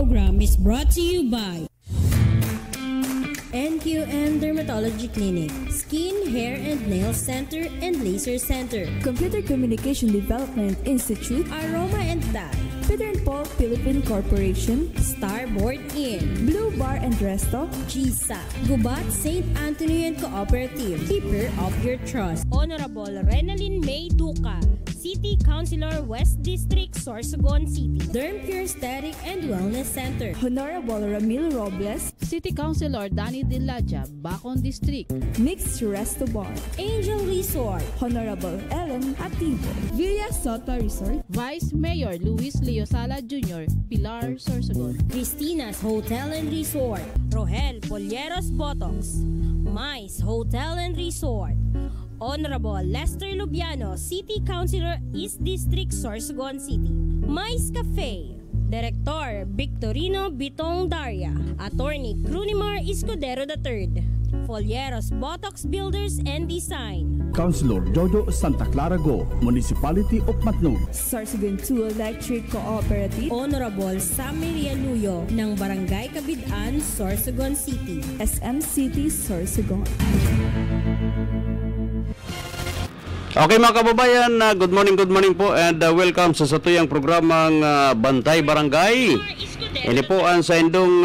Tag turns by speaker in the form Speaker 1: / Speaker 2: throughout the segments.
Speaker 1: program is brought to you by NQM Dermatology Clinic, Skin, Hair and Nail Center and Laser Center,
Speaker 2: Computer Communication Development Institute,
Speaker 1: Aroma and Dye,
Speaker 2: Peter and Paul Philippine Corporation,
Speaker 1: Starboard Inn,
Speaker 2: Blue Bar and Resto,
Speaker 1: GSA, Gubat St. Anthony and Cooperative, Keeper of Your Trust, Honorable Renalyn May Duca, City Councilor, West District, Sorsogon City, Derm Pure Aesthetic and Wellness Center,
Speaker 2: Honorable Ramil Robles,
Speaker 3: City Councilor Danny Dilaja, Bacon District,
Speaker 2: Mixed Resto Bar,
Speaker 1: Angel Resort,
Speaker 2: Honorable Ellen Ativo, Villa Soto Resort,
Speaker 3: Vice Mayor Luis Leosala Jr., Pilar, Sorsogon,
Speaker 1: Christina's Hotel and Resort, Rohel Polleros Botox, Mais Hotel and Resort, Honorable Lester Lubiano, City Councilor, East District, Sorsogon City, Mais Cafe, Director Victorino Bitong Daria, Attorney Crunimar Escudero III, Folleros Botox Builders and Design,
Speaker 4: Councilor Jojo Santa Clara Go, Municipality of Matnog,
Speaker 2: Sorsogon 2 Electric Cooperative,
Speaker 1: Honorable Sammy Rialuyo ng Barangay Kabidaan, Sorsogon City,
Speaker 2: SM City, Sorsogon.
Speaker 5: Okay mga kababayan, good morning po and welcome sa satuyang programang Bantay Barangay. Ini po ang sa indong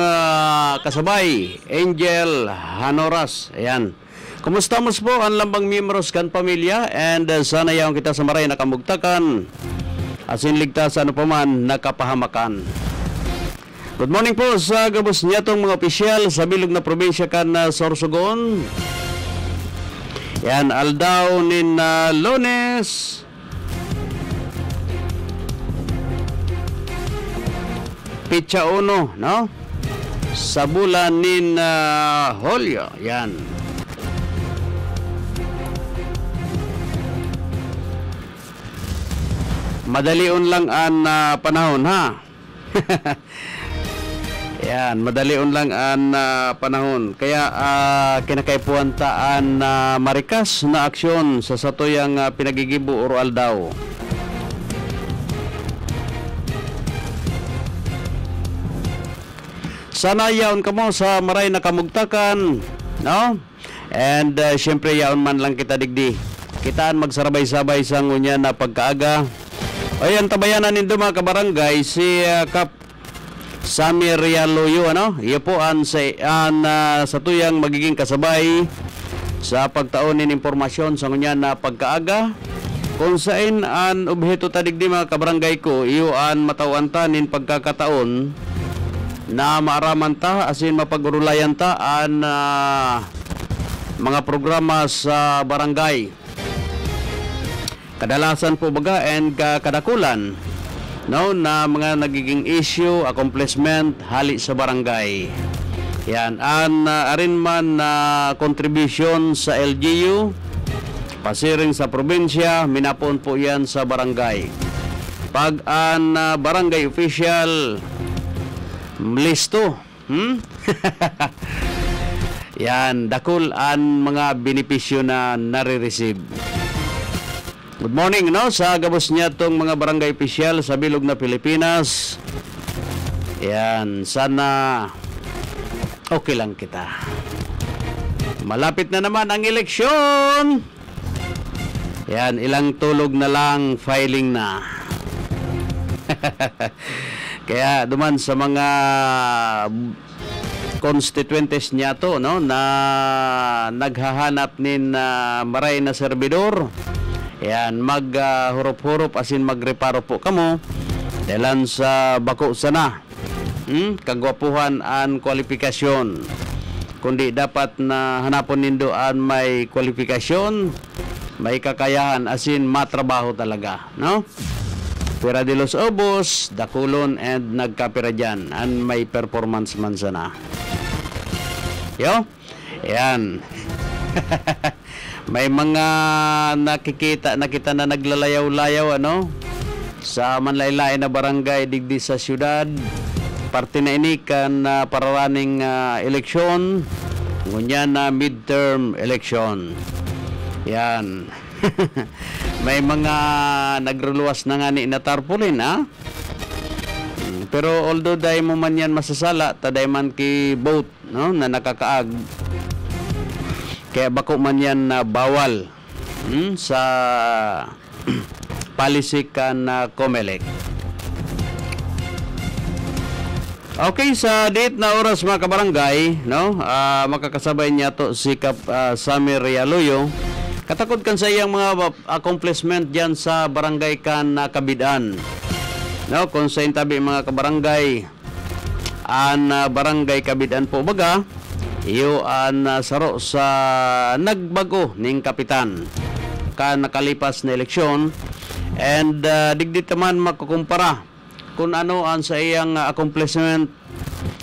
Speaker 5: kasabay, Angel Hanoras. Ayan. Kumusta mo po ang lambang miyembros kan pamilya and sana yaong kita sa maray nakamugtakan asin ligtas ano pa man nakapahamakan. Good morning po sa gabos niya tong mga opisyal sa bilog na probinsya kan Sorsogon. Yan, aldaw nin Lunes. Pitsa 1, no? Sa bulan nin Hulyo. Yan. Madalion lang ang panahon, ha? Yan, madalion lang ang panahon. Kaya kinakaipuantaan na marikas na aksyon sa satuyang pinagigibo o aldaw. Sana yaon kamo sa maray na kamugtakan, no? And syempre yaon man lang kita digdi. Kitaan magsarabay-sabay sa ngunya na pagkaaga. Ayan, tabayanan nindo mga kabarangay si Kap Samir Rialuyo, ano? Iyo po ang sa tuyang magiging kasabay sa pagtaonin impormasyon sa ngunya na pagkaaga. Kung saan ang obheto tadigdi mga kabarangay ko, iyo ang matawantanin pagkakataon na maaraman ta asin mapagurulayan ta ang mga programa sa barangay. Kadalasan po baga and kadakulan, no, na mga nagiging issue, accomplishment, hali sa barangay. Yan, an arin man na contribution sa LGU, pasiring sa probinsya, minapon po yan sa barangay. Pag an barangay official, listo, yan, dakul an mga benepisyo na nare-receive. Good morning, no? Sa gabos niya itong mga barangay official sa bilog na Pilipinas. Yan, sana okay lang kita. Malapit na naman ang eleksyon. Yan, ilang tulog na lang, filing na. Kaya duman sa mga constituentes niya to, no, na naghahanap nin maray na servidor. Yan, mag-hurup-hurup asin magreparo po kamo dalan sa bako sana. Kagwapuhan an kwalifikasyon. Kundi dapat na hanapon nindo an may kwalifikasyon, may kakayahan asin matrabaho talaga, no? Pera de los obos, dakulon and nagkapira dyan an may performance man sana. Yo? Yan. May mga nakita na naglalayaw-layaw, ano, sa manlaylay na barangay digdi sa syudad. Parte na ini kan pararaning eleksyon, ngunya na midterm election. Yan. May mga nagruluwas na nga ni na tarpaulin, ha? Pero although dahil mo man yan masasala, taday man ki boat, no, na nakakaag. Kaya bako man yan na bawal sa policy kan na COMELEC. Okay, sa date na oras mga kabarangay, no, makakasabay niya to si Kap Samir Rialoyo. Katakod kan sa iyang mga accomplishment diyan sa barangay kan Kabidan. No, kung sa intabi mga kabarangay, barangay Kabidan po baga, iyo saro sa nagbago ning kapitan kan nakalipas na eleksyon, and digdi taman makukumpara kung ano ang sa iyang accomplishment,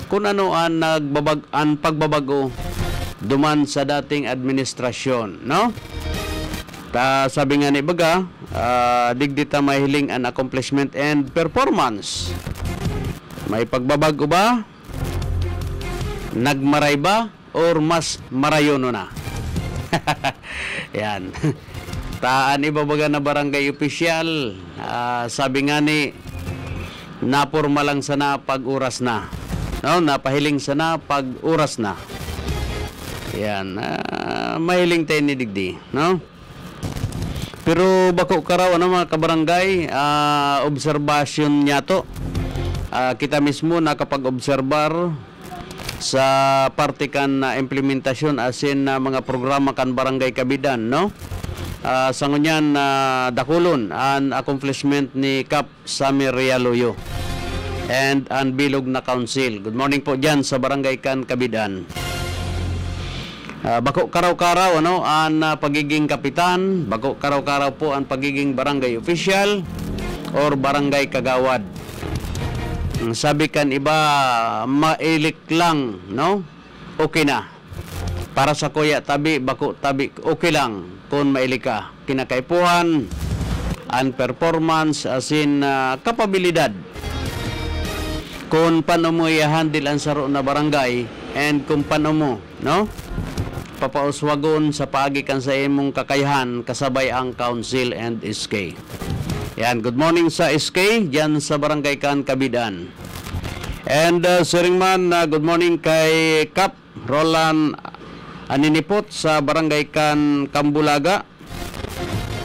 Speaker 5: kung ano ang pagbabago duman sa dating administrasyon, no? Sabi nga ni baga, digdita mahiling ang accomplishment and performance. May pagbabago ba? Nagmaray ba? Or mas marayono na? Yan. Taan ibabaga na barangay official, sabi nga ni, napurma lang sana pag-uras na. No? Napahiling sana pag-uras na. Yan. Mahiling tayo ni digdi. No? Pero bako karaw mga kabarangay, obserbasyon niya to. Kita mismo nakapag-obserbar sa parte kan implementasyon asin na mga programa kan barangay Kabidan, no? Sa ngunyan dakulon ang accomplishment ni Kap Samir Rialoyo and ang bilog na council. Good morning po dyan sa barangay kan Kabidan. Bako karaw-karaw ang pagiging kapitan, bako karaw-karaw po ang pagiging barangay official or barangay kagawad. Sabi kan iba, mailik lang, no? Okay na. Para sa kuya tabi, bako tabi, okay lang kung mailik ka. Kinakaipuhan, ang performance, asin kapabilidad. Kung paano mo i-handle ang saro na barangay, and kung paano mo, no? Papauswagon sa paagikan sa imong kakayahan kasabay ang council and SK. Yan, good morning sa SK diyan sa barangay kan Kabidan. And Siringman, good morning kay Kap Roland Aninipot sa barangay kan Kambulaga.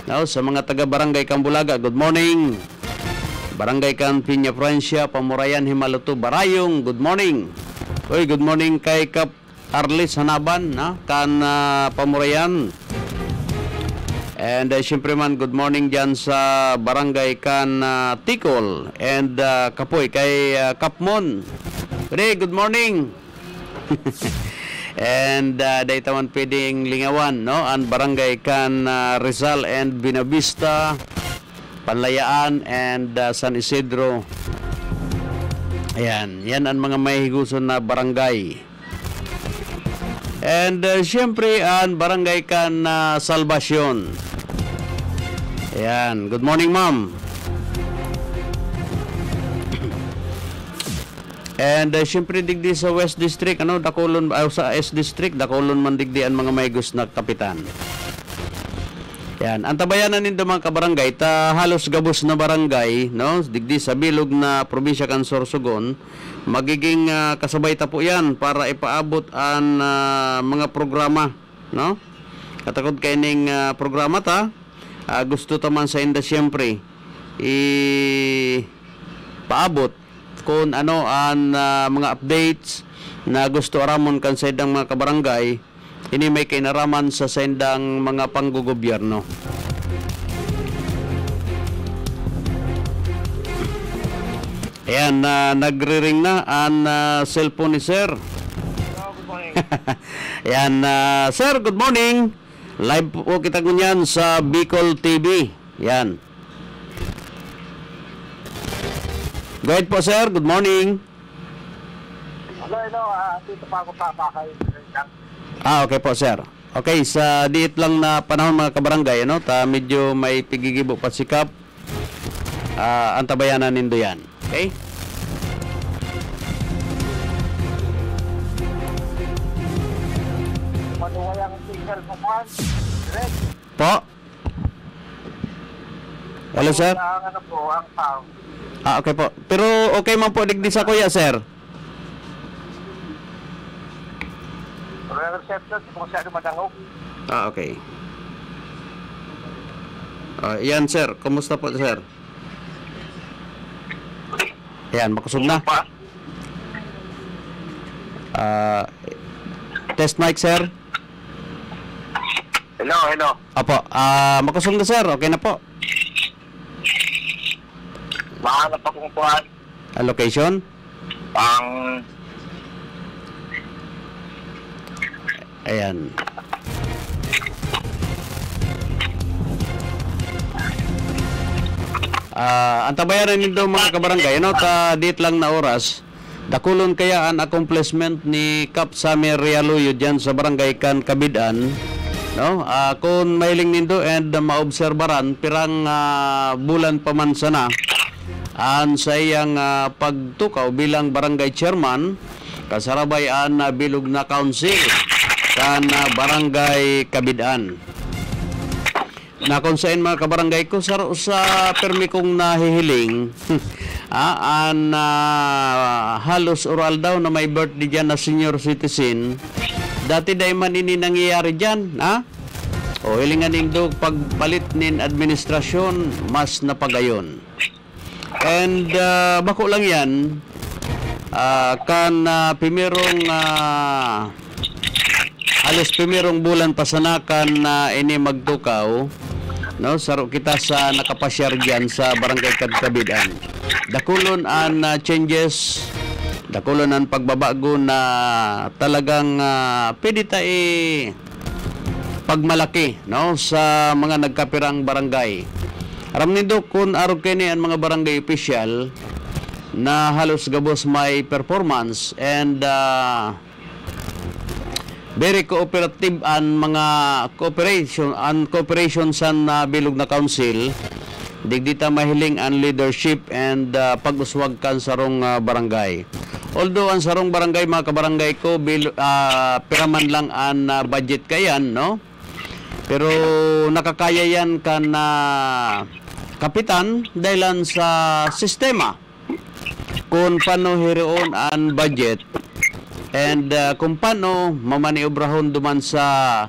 Speaker 5: No, sa mga taga barangay Kambulaga, good morning. Barangay kan Piña Francia, Pamurayan, Himaluto, Barayong, good morning. Oy, good morning kay Kap Arlis Hanaban, kan Pamurayan. And syempre man, good morning dyan sa barangay kan Tikol and Kapoy kay Kapmon. Good morning. And dahil man pwedeng lingawan, no? Ang barangay kan Rizal and Binavista, Panlayaan and San Isidro. Ayan, yan ang mga may higuson na barangay. And syempre ang barangay kan Salvacion. Ayan, good morning ma'am. And syempre digdi sa West District, dakulon sa S District, dakulon man digdi ang mga maygus na kapitan. Yan, ang tabayanan nindo mga kabarangay, halos gabos na barangay, no? Digdi sa bilog na probinsya kan Sorsogon, magiging kasabay ta po yan para ipaabot ang mga programa, no? Katakod kay ning programa ta, gusto taman sa inda siyempre paabot kung ano ang mga updates na gusto aramon kan sa indang mga kabarangay. Ini may kinaraman sa sendang mga panggogobyerno. Ayan, nagre-ring na ang cellphone ni Sir.
Speaker 6: Good morning.
Speaker 5: Ayan, Sir, good morning. Live po kita kunyan sa Bicol TV. Ayan. Go ahead po, Sir. Good morning.
Speaker 6: Hello. Dito pa ako sa bahay.
Speaker 5: Okay po, sir. Okay, sa diit lang na panahon mga kabarangay, medyo may pigigibo pa sikap. Ang tabayanan nindo yan. Okay?
Speaker 6: Manuway ang signal mo man. Direct.
Speaker 5: Po? Hello, sir?
Speaker 6: Ang ang sound.
Speaker 5: Okay po. Pero okay man po digdi sa kuya, sir.
Speaker 6: Reception, kung siya madangog.
Speaker 5: Okay. Yan, sir. Kumusta po, sir? Yan, makusog na.
Speaker 6: Pa.
Speaker 5: Test mic, sir.
Speaker 6: Hello.
Speaker 5: Opo. Makusog na, sir. Okay na po.
Speaker 6: Mahanap akong kuhan.
Speaker 5: Location? Ayan. Antabayaran nito mga kabarangay, ano, dit lang na oras, dakulon kaya ang accomplishment ni Kap Samir Realuyo dyan sa barangay Kan Kabidan, no? Kung mailing nindo and maobserbaran, pirang bulan pa man sana, an sa iyang pagtukaw bilang barangay chairman, kasarabay an bilog na council, kan barangay Kabidan. Na kung saan mga kabarangay ko sa permi kong nahihiling halos oral daw na may birthday dyan na senior citizen, dati day man ini nangyayari dyan, o hilingan nindo pagpalit nin administrasyon mas napagayon. And bako lang yan, kan pimerong halos pimerong bulan pasanakan na ini magtukaw, no, saro kita sa nakapasyar diyan sa barangay Kadkabidan. Dakulon an changes, dakulon an pagbabago na talagang pwede tayo pagmalaki, no, sa mga nagkapirang barangay. Aram nindo kung araw kini ang mga barangay official na halos gabos may performance and very cooperative ang mga cooperation sa bilog na council, digdita mahiling ang leadership and pag-uswag kan sarong barangay. Although ang sarong barangay mga kabarangay ko piraman lang ang budget kayan, no, pero nakakaya yan kan kapitan dahilan sa sistema kung paano hiroon ang budget and kung paano mamaniobrahon duman sa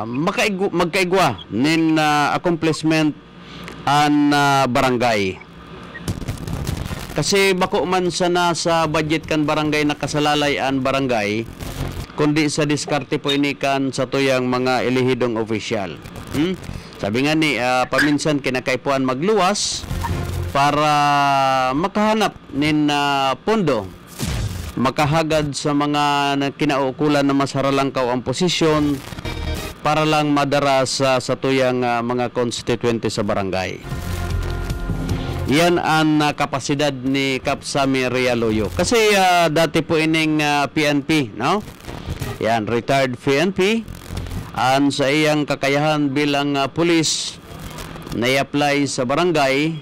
Speaker 5: magkaigwa nin accomplishment an barangay. Kasi bako man sana sa budget kan barangay nakasalalay an barangay, kundi sa diskarte po ini kan sa tuyang mga elihidong opisyal. Sabi nga ni paminsan kinakaipuan magluwas para makahanap nin pondo, makahagad sa mga kinaukulan na masaralangkaw ang posisyon para lang madara sa tuyang mga constituente sa barangay. Yan ang kapasidad ni Kap Samir Realuyo. Kasi dati po ining PNP, no? Yan, retired PNP. An sa iyang kakayahan bilang pulis na i-apply sa barangay,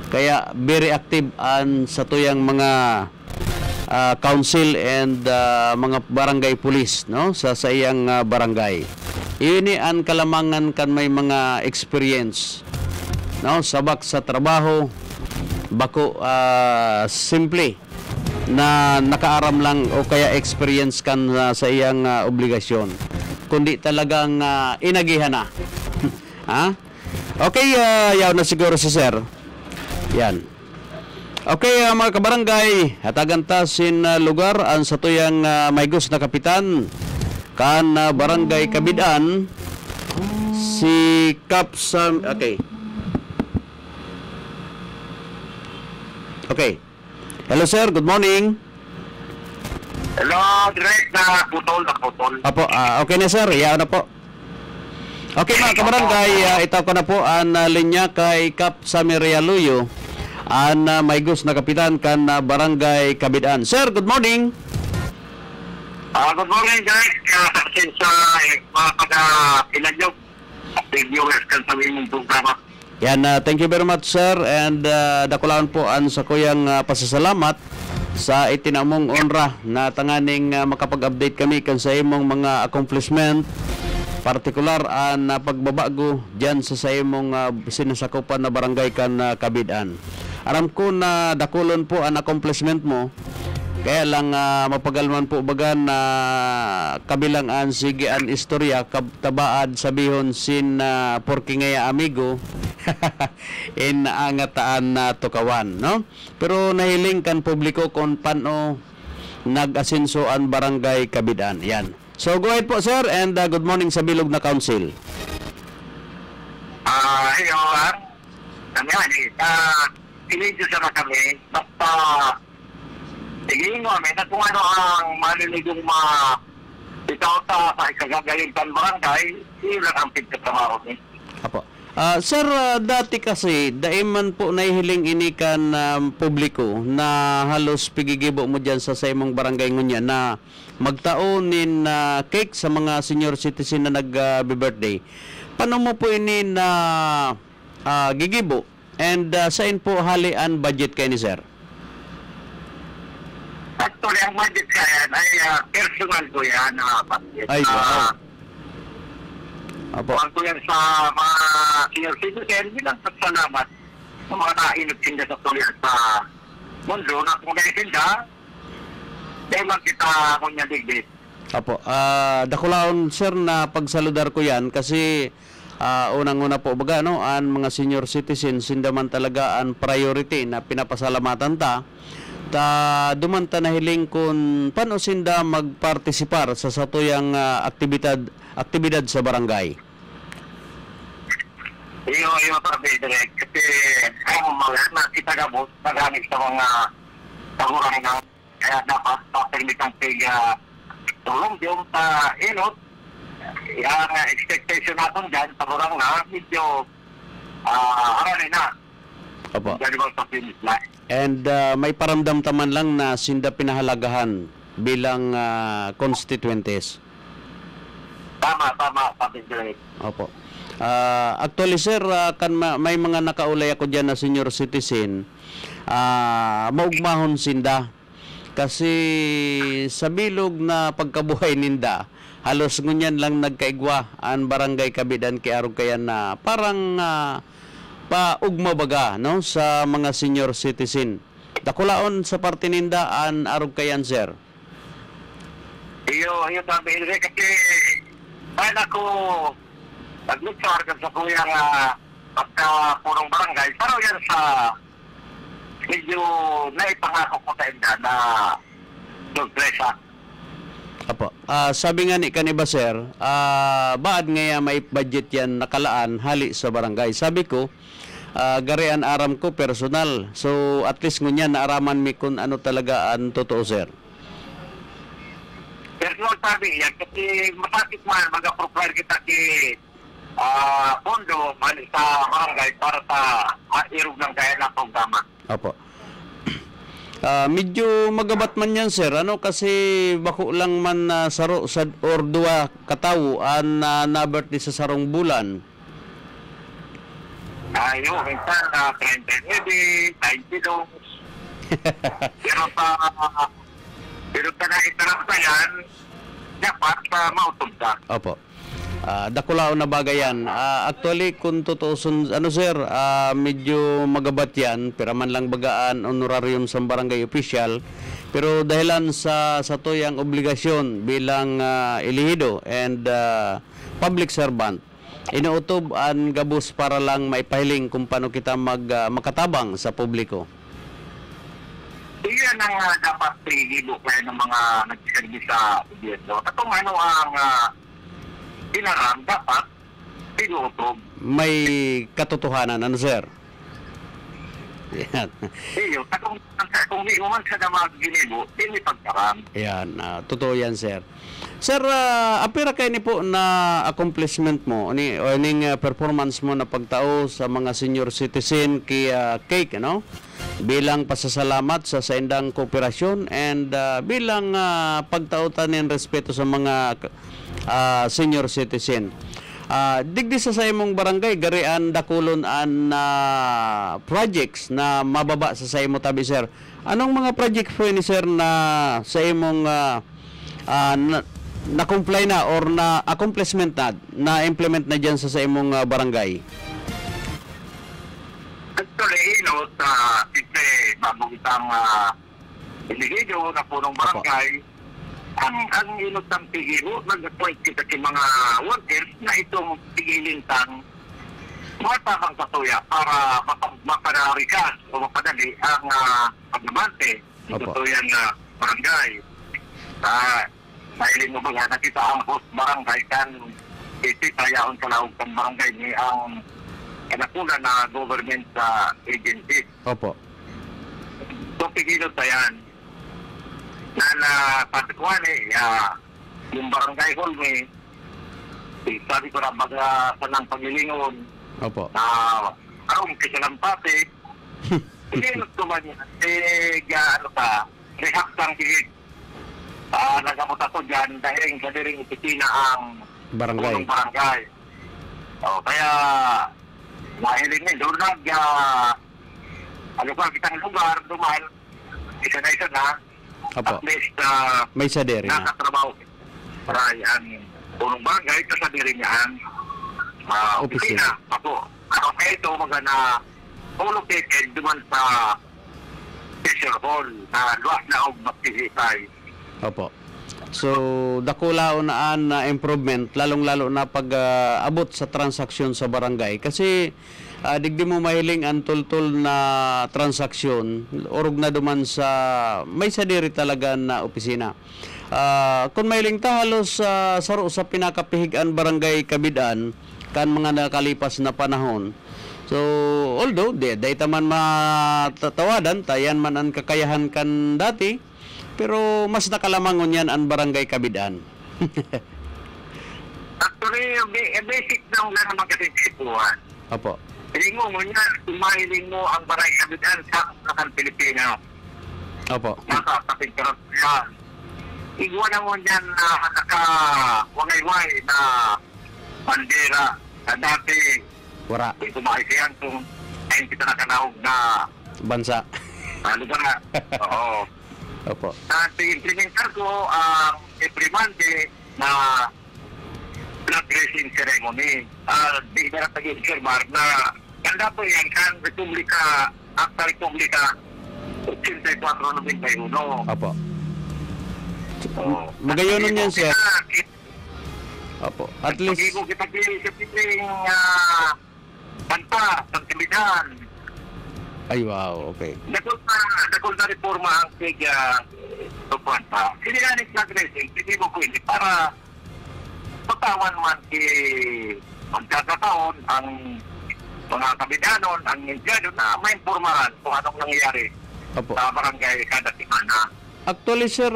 Speaker 5: kaya very active an sa tuyang mga council and mga barangay police, no, sa iyang barangay. Ini ang kalamangan kan may mga experience, no, sabak sa trabaho, bako simple na nakaaram lang o kaya experience kan sa iyang obligasyon, kundi talagang inagihan na. Okay, yaw na siguro si sir. Yan. Okay, mga kabarangay, hatagan ta sin lugar ang satuyang maygos na kapitan kan barangay Kabidan, si Kap Sam. Okay. Hello sir, good morning.
Speaker 6: Hello, direct na putol.
Speaker 5: Apo, okay na sir, yaw na po. Okay mga kabarangay, itaw ko na po ang linya kay Kap Samir Realuyo, ang maygos na kapitan kan barangay Kabidan. Sir, good morning.
Speaker 6: Good morning, direct. Since mga taga-Piladyog, viewers kan sa mong programa.
Speaker 5: Yan, thank you very much sir, and dakulaan po ang sa kuyang pasasalamat sa itinamong onra na tanganing makapag-update kami kan sa imong mga accomplishment, partikular ang pagbabago dyan sa imong sinasakupan na barangay kan Kabidan. Aram ko na dakulon po ang accomplishment mo. Kaya lang mapagalman po baga na kabilangan sige an istorya tabaad sabihon sin porki ngaya amigo in angataan na tukawan, no? Pero nahiling kan publiko kung paano nag-asenso ang barangay Kabidan. Yan. So go ahead po sir and good morning sa Bilog na Council.
Speaker 6: Hello, pinidyo sa kami, basta tigilin mo kami na kung ano ang maliligong ikaw sa ikagagaling tan barangay, yun lang ang pagkatrabaho ni.
Speaker 5: Apo. Sir, dati kasi, daiman po nahihiling inikan publiko na halos pigigibo mo dyan sa imong barangay ngunya na magtaonin cake sa mga senior citizen na nag-birthday. Paano mo po ini na gigibo? And saan po halian budget kayo ni sir?
Speaker 6: Actually, ang budget kaya ay personal ko yan budget.
Speaker 5: Ay, wow. Apo.
Speaker 6: Kuhan ko yan sa mga senior citizen, bilang pagsalamat sa mga nainot sinda sa tuloy sa mundo na kung naisinda, dahil lang kita kung niya digdit.
Speaker 5: Apo. Dakulaon sir na pagsaludar ko yan kasi unang-una po baga no, ang mga senior citizens sindaman talaga ang priority na pinapasalamatan ta dumanta na hiling kung paano sinda magpartisipar sa satuyang aktibidad sa barangay.
Speaker 6: Iyo tabi direct kasi ang mga nakita gamot nagamit sa mga tagurang na kaya dapat papirmitang tiga tulong yung inot yung expectation natin dyan tagurang na medyo aranin na.
Speaker 5: Opo.
Speaker 6: Sa finish line.
Speaker 5: And may paramdam-taman lang na sinda pinahalagahan bilang constituentes.
Speaker 6: Tama, direct.
Speaker 5: Opo. Actually sir, kan may mga nakaulay ako dyan na senior citizen, maugmahon sinda. Kasi sa bilog na pagkabuhay ninda, halos ngunyan lang nagkaigwa ang barangay Kabidan kay arog kaya na parang paugma baga no, sa mga senior citizen. Dakulaon sa parte ninda an arog kayan sir.
Speaker 6: Iyo sabi direct kasi paano ko nag-lutsar ka sa kuyang pagka-purong barangay, pero yan sa medyo naipangako ko sa inda na sorpresa.
Speaker 5: Apo. Sabi nga ni kaniba sir, baad nga may budget yan nakalaan hali sa barangay. Sabi ko, garian aram ko personal. So at least ngunyan naaraman mi kung ano talaga ang totoo sir.
Speaker 6: Personal sabi yan kasi masakit man mag-approve kita pondo sa barangay para sa irog ng kaya na programa.
Speaker 5: Opo. Medyo magabat man yan sir, ano kasi bako lang man saro sa or dua katawo an na-birthday sa sarong bulan.
Speaker 6: Ayo, minsan 39, 92. Pero na itarap pa yan, dapat mautog ka.
Speaker 5: Opo. Dakulao na bagay yan. Actually, kung totoo, ano sir, medyo magabat yan, pero man lang bagaan honorarium sa barangay official. Pero dahilan sa tuyang obligasyon bilang elihido and public servant, inuutob ang gabos para lang maipahiling kung paano kita makatabang sa publiko.
Speaker 6: Iyan ang dapat tigilo kayo ng mga nagsiservis sa gobyerno. Katong ano ang inaram dapat pinutob.
Speaker 5: May katotohanan, ano sir? Yan.
Speaker 6: Iyo, kung di man sa damag ginibo, hindi pagkaram.
Speaker 5: Yan, totoo yan sir. Sir, apira kayo ni po na accomplishment mo, ning performance mo na pagtao sa mga senior citizen kay cake, ano? Bilang pasasalamat sa saindang kooperasyon and bilang pagtautan ng respeto sa mga senior citizen. Digdi sa imong barangay, garian dakulon an projects na mababa sa imo tabi sir. Anong mga project po ni sir na sa imong na-comply na or na accomplishment na implement na dyan sa imong barangay?
Speaker 6: Actually, iinot siyempre bagong isang individuo na punong barangay, ang inot ng tigilo, nag-appoint kita sa mga workers na itong tigilintang matapang katuya para mapanarikas o mapadali ang paglabante ng katuyan na barangay. Mahiling mo ba nakita ang host barangay kan itayaon sa laog ng barangay ni ang kanakunan na government agency.
Speaker 5: Opo.
Speaker 6: So, tigilot na yan. Na patikuan yung barangay hall may sabi ko na baga sanang pagilingon.
Speaker 5: Opo.
Speaker 6: Arong kisalampate. Tigilot ko man yan. Rehak sang tigil. Nagamot ako dyan dahil sa diring ipitina ang
Speaker 5: barangay.
Speaker 6: Barangay. Kaya mahiling nyo, doon ano pa, kitang lugar, dumaan, isa na,
Speaker 5: Opo.
Speaker 6: at least,
Speaker 5: may sadiri na.
Speaker 6: nakatrabaho. Para ang punong barangay, kasadiri niya ang opisina. Ako, kaya ito, magana, located duman sa Fisher Hall, na luwas na og magpisipay.
Speaker 5: Opo. So, dakulaon na improvement, lalong-lalo na pag abot sa transaksyon sa barangay. Kasi, digdi mo mahiling ang tultul na transaksyon, orog na duman sa, may sadiri talaga na opisina. Kung mahiling ta, halos saro sa pinakapihigan barangay Kabidaan, kan mga nakalipas na panahon. So, although, day taman matatawadan, tayan man ang kakayahan kan dati, pero mas nakalamangon yan ang barangay Kabidaan.
Speaker 6: Actually, basic na nga naman kasi sipuan.
Speaker 5: Opo.
Speaker 6: Hiling mo niya, tumahiling mo ang barangay Kabidaan sa Pilipinas.
Speaker 5: Opo.
Speaker 6: Nakakapintarap yan. Igwa na mo niyan na naka-wangay-way na bandera na dati.
Speaker 5: Wara.
Speaker 6: Tumahisayan kung ayun kita nakanahog na
Speaker 5: Bansa.
Speaker 6: ano ba na? Oo.
Speaker 5: Opo.
Speaker 6: At implementar ko ang every Monday na flag raising ceremony. Di na tag-observar na ganda po yan kan Republika, Acta Republika 84-91.
Speaker 5: Opo. Magayonon yan, sir. Opo. At least...
Speaker 6: Pag-igo kita sa piling banta, pagkamidan.
Speaker 5: Ay, wow. Okay.
Speaker 6: Nakul na reforma ang kaya tupuan pa. Sinilanit flag raising, hindi mo ko hindi para patawan man magkakataon ang mga kabidanon, ang Indiano na may informaran kung anong nangyayari
Speaker 5: Opo.
Speaker 6: sa barangay kada semana.
Speaker 5: Actually, sir,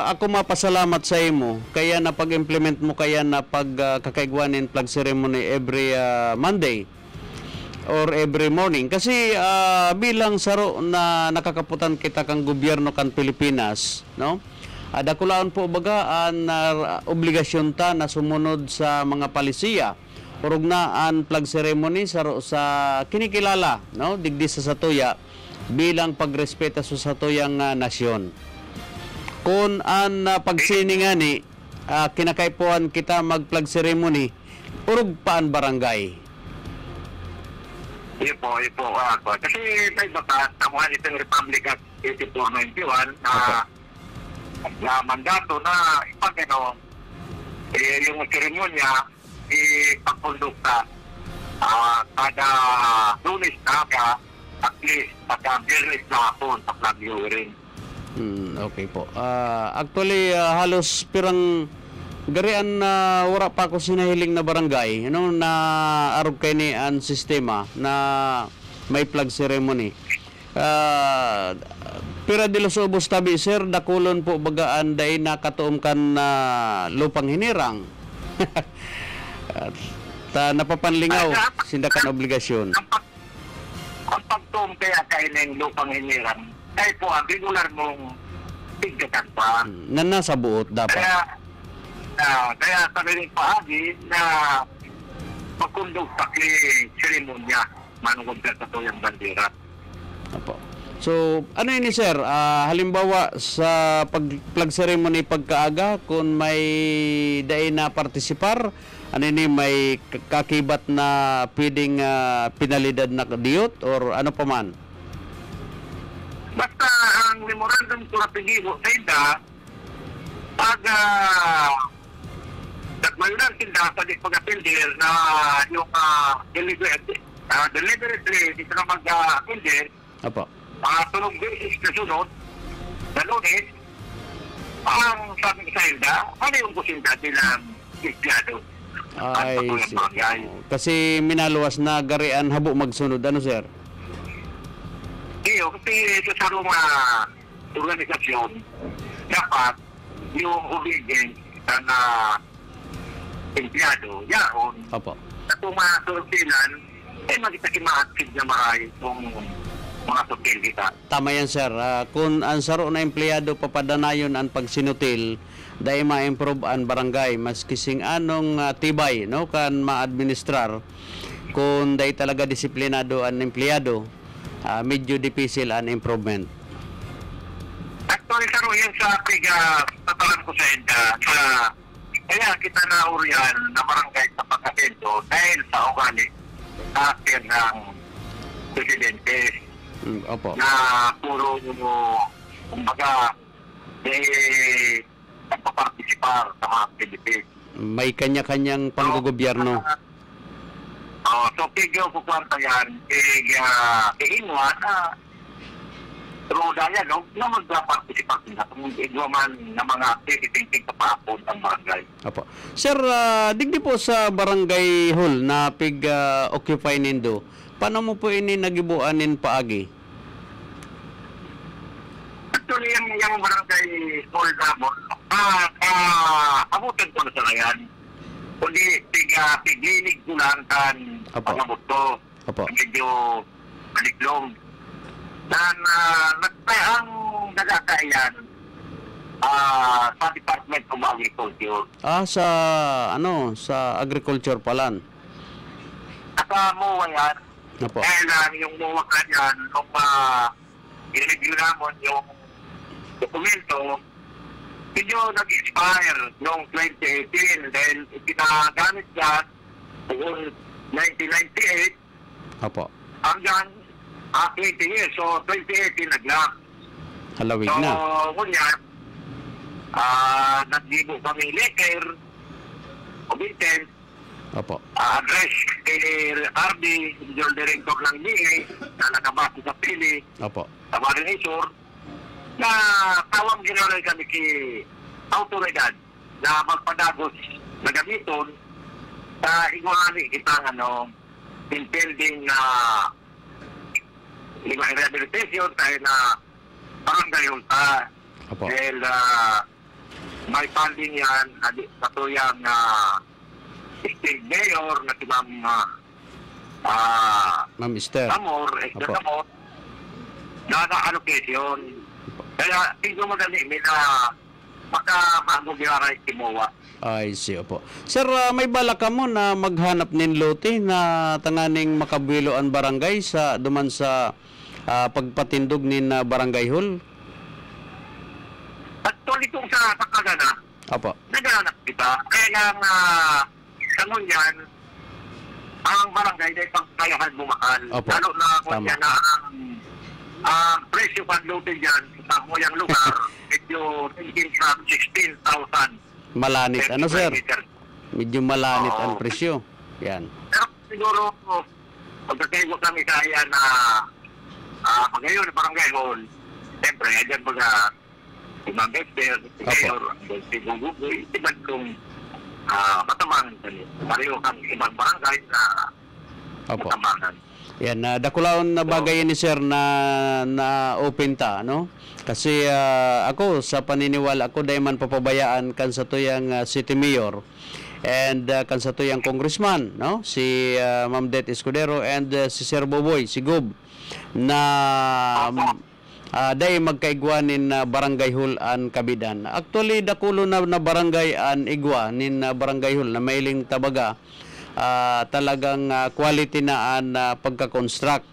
Speaker 5: ako mapasalamat sa imo. Kaya na pag-implement mo kaya na pagkakaigwanin flag ceremony every Monday or every morning. Kasi bilang saro na nakakaputan kita kang gobyerno kan Pilipinas, no? Dakulaon po baga ang obligasyon ta na sumunod sa mga palisiya. Urog na ang flag ceremony saro sa kinikilala, no? Digdi sa satuya bilang pagrespeto sa satuyang nasyon. Kung ang pagsiningani kinakaipuan kita mag-flag ceremony, urog pa ang barangay.
Speaker 6: Ipo. Kasi may batas, tamuhan itong Republic Act 8491 na mandato na yung seremonya ipagkondukta kada Lunes na at least pagka Biyernes na hapon sa flag viewing.
Speaker 5: Okay po. Actually, halos pirang garian na wala pa ako sinahiling na barangay, na arog kay ni ang sistema na may flag ceremony. Pira de los Obos tabi, sir, dakulon po bagaan day nakatuom kan na lupang hinirang. Napapanlingaw, sindakan obligasyon.
Speaker 6: Ang pagtuom kaya kainin lupang hinirang, kaya po ang regular mong tigatan pa.
Speaker 5: Nasa buot dapat.
Speaker 6: Kaya sabi rin paagi na magkundog sa seremonya manungod ka sa tuyang bandera.
Speaker 5: Opo. So, ano yun sir? Halimbawa sa flag ceremony pagkaaga, kung may day na partisipar, ano yun, may kakibat na pwedeng penalidad na diyot or ano pa man?
Speaker 6: Basta ang memorandum ko na pingibo sa ida, pag nagmayunan sila sa di pag-apindir na yung deliberately dito na mag-apindir,
Speaker 5: Apo.
Speaker 6: tunog beses na sunod, na lunes, ang sabi sa ida, ano yung kusinda nilang empleyado?
Speaker 5: Ay, kasi minaluwas na garian habo magsunod. Ano sir?
Speaker 6: Iyo, kasi sa sarong organisasyon, dapat yung obedience na empleyado, yaon,
Speaker 5: Apo.
Speaker 6: na kung masursilan, magkitakimaakid na maray kung mga sutil kita.
Speaker 5: Tama yan sir. Kung ang saro na empleyado papadanayon ang pagsinutil, dahil ma-improve ang barangay mas kising anong tibay no kan ma-administrar kung dahil talaga disiplinado ang empleyado, medyo difficile ang improvement.
Speaker 6: Actually, saro yan sa tatalan ko sa enda, kaya kita na uriyan na barangay sa pagkatento dahil sa ugali sa akin ng presidente.
Speaker 5: Opo.
Speaker 6: Na puro kumbaga nagpapartisipar sa mga activities.
Speaker 5: May kanya-kanyang panggogobyerno.
Speaker 6: So kaya ko kwanta yan, iinwan na through dialogue na magpapartisipar sila kung igwaman na mga activities kapapon ang barangay.
Speaker 5: Opo. Sir, digdi po sa barangay hall na occupy nindo, paano mo po ini nagibuanin paagi?
Speaker 6: Actually, yung barangay hall namon, abutan ko na sa ngayon. Kundi, piglinig ko lang kan pangabot ko. Medyo maliklong. Dan, ang nagkakayan sa Department of Agriculture.
Speaker 5: Sa agriculture palan.
Speaker 6: Aka mo yan.
Speaker 5: Opo.
Speaker 6: Kaya yung muwa ka yan, nung i-review naman yung dokumento, medyo nag-expire noong 2018 dahil pinagamit yan noong 1998
Speaker 5: Opo.
Speaker 6: hanggang 20 years. So, 2018 nag-lock.
Speaker 5: Halawig
Speaker 6: So,
Speaker 5: na.
Speaker 6: kunya, nag-gibo kami letter o intent,
Speaker 5: Opo.
Speaker 6: address kay RD, yung director ng DA, na nakabati sa pili,
Speaker 5: Opo.
Speaker 6: sa Marinasur, na tawang ginawin kami kay autoridad na magpadagos na gamiton sa iguani kitang impending na rehabilitation tayo na barangay ulta.
Speaker 5: Opo.
Speaker 6: Dahil may funding yan sa tuyang state mayor na si
Speaker 5: Ma'am Esther.
Speaker 6: Amor, extra Amor, na allocation. Kaya tingko madali na maka-magugyara itimuwa.
Speaker 5: I see, opo. Sir, may bala ka mo na maghanap nin lote na tanganing makabilo ang barangay sa duman sa pagpatindog nin barangay hall?
Speaker 6: Actually, kung sa Kagana,
Speaker 5: Opo.
Speaker 6: naghanap kita. Kaya sa ngunyan, ang barangay ay pagkayahan bumahal.
Speaker 5: Opo.
Speaker 6: Lalo na kung
Speaker 5: Tama.
Speaker 6: yan na ang presyo paglote dyan sa muyang lugar, medyo thinking from 16,000.
Speaker 5: Malanit. Ano, sir?
Speaker 6: meter.
Speaker 5: Medyo malanit ang presyo. Yan.
Speaker 6: Pero siguro, pagkakaiwa kami kaya na pag-ayon na barangay hall, siyempre, dyan mga Imam Esther, si Mayor, si Gugugoy, si Bandung, matamangan kami. Pareho kami ibang barangay na
Speaker 5: Opo.
Speaker 6: matamangan.
Speaker 5: Yan, dakulaon na bagay ni sir na open ta, no? Kasi ako sa paniniwala ko dahil man papabayaan kan sa tuyang city mayor and kan sa tuyang congressman, no? Si Ma'am Det Escudero and si Sir Boboy, si Gob na dahil magkaigwanin na barangay hall an Kabidan. Actually, dakulo na barangay an igwa nin barangay hall na mailing tabaga talagang quality na an pagka-construct.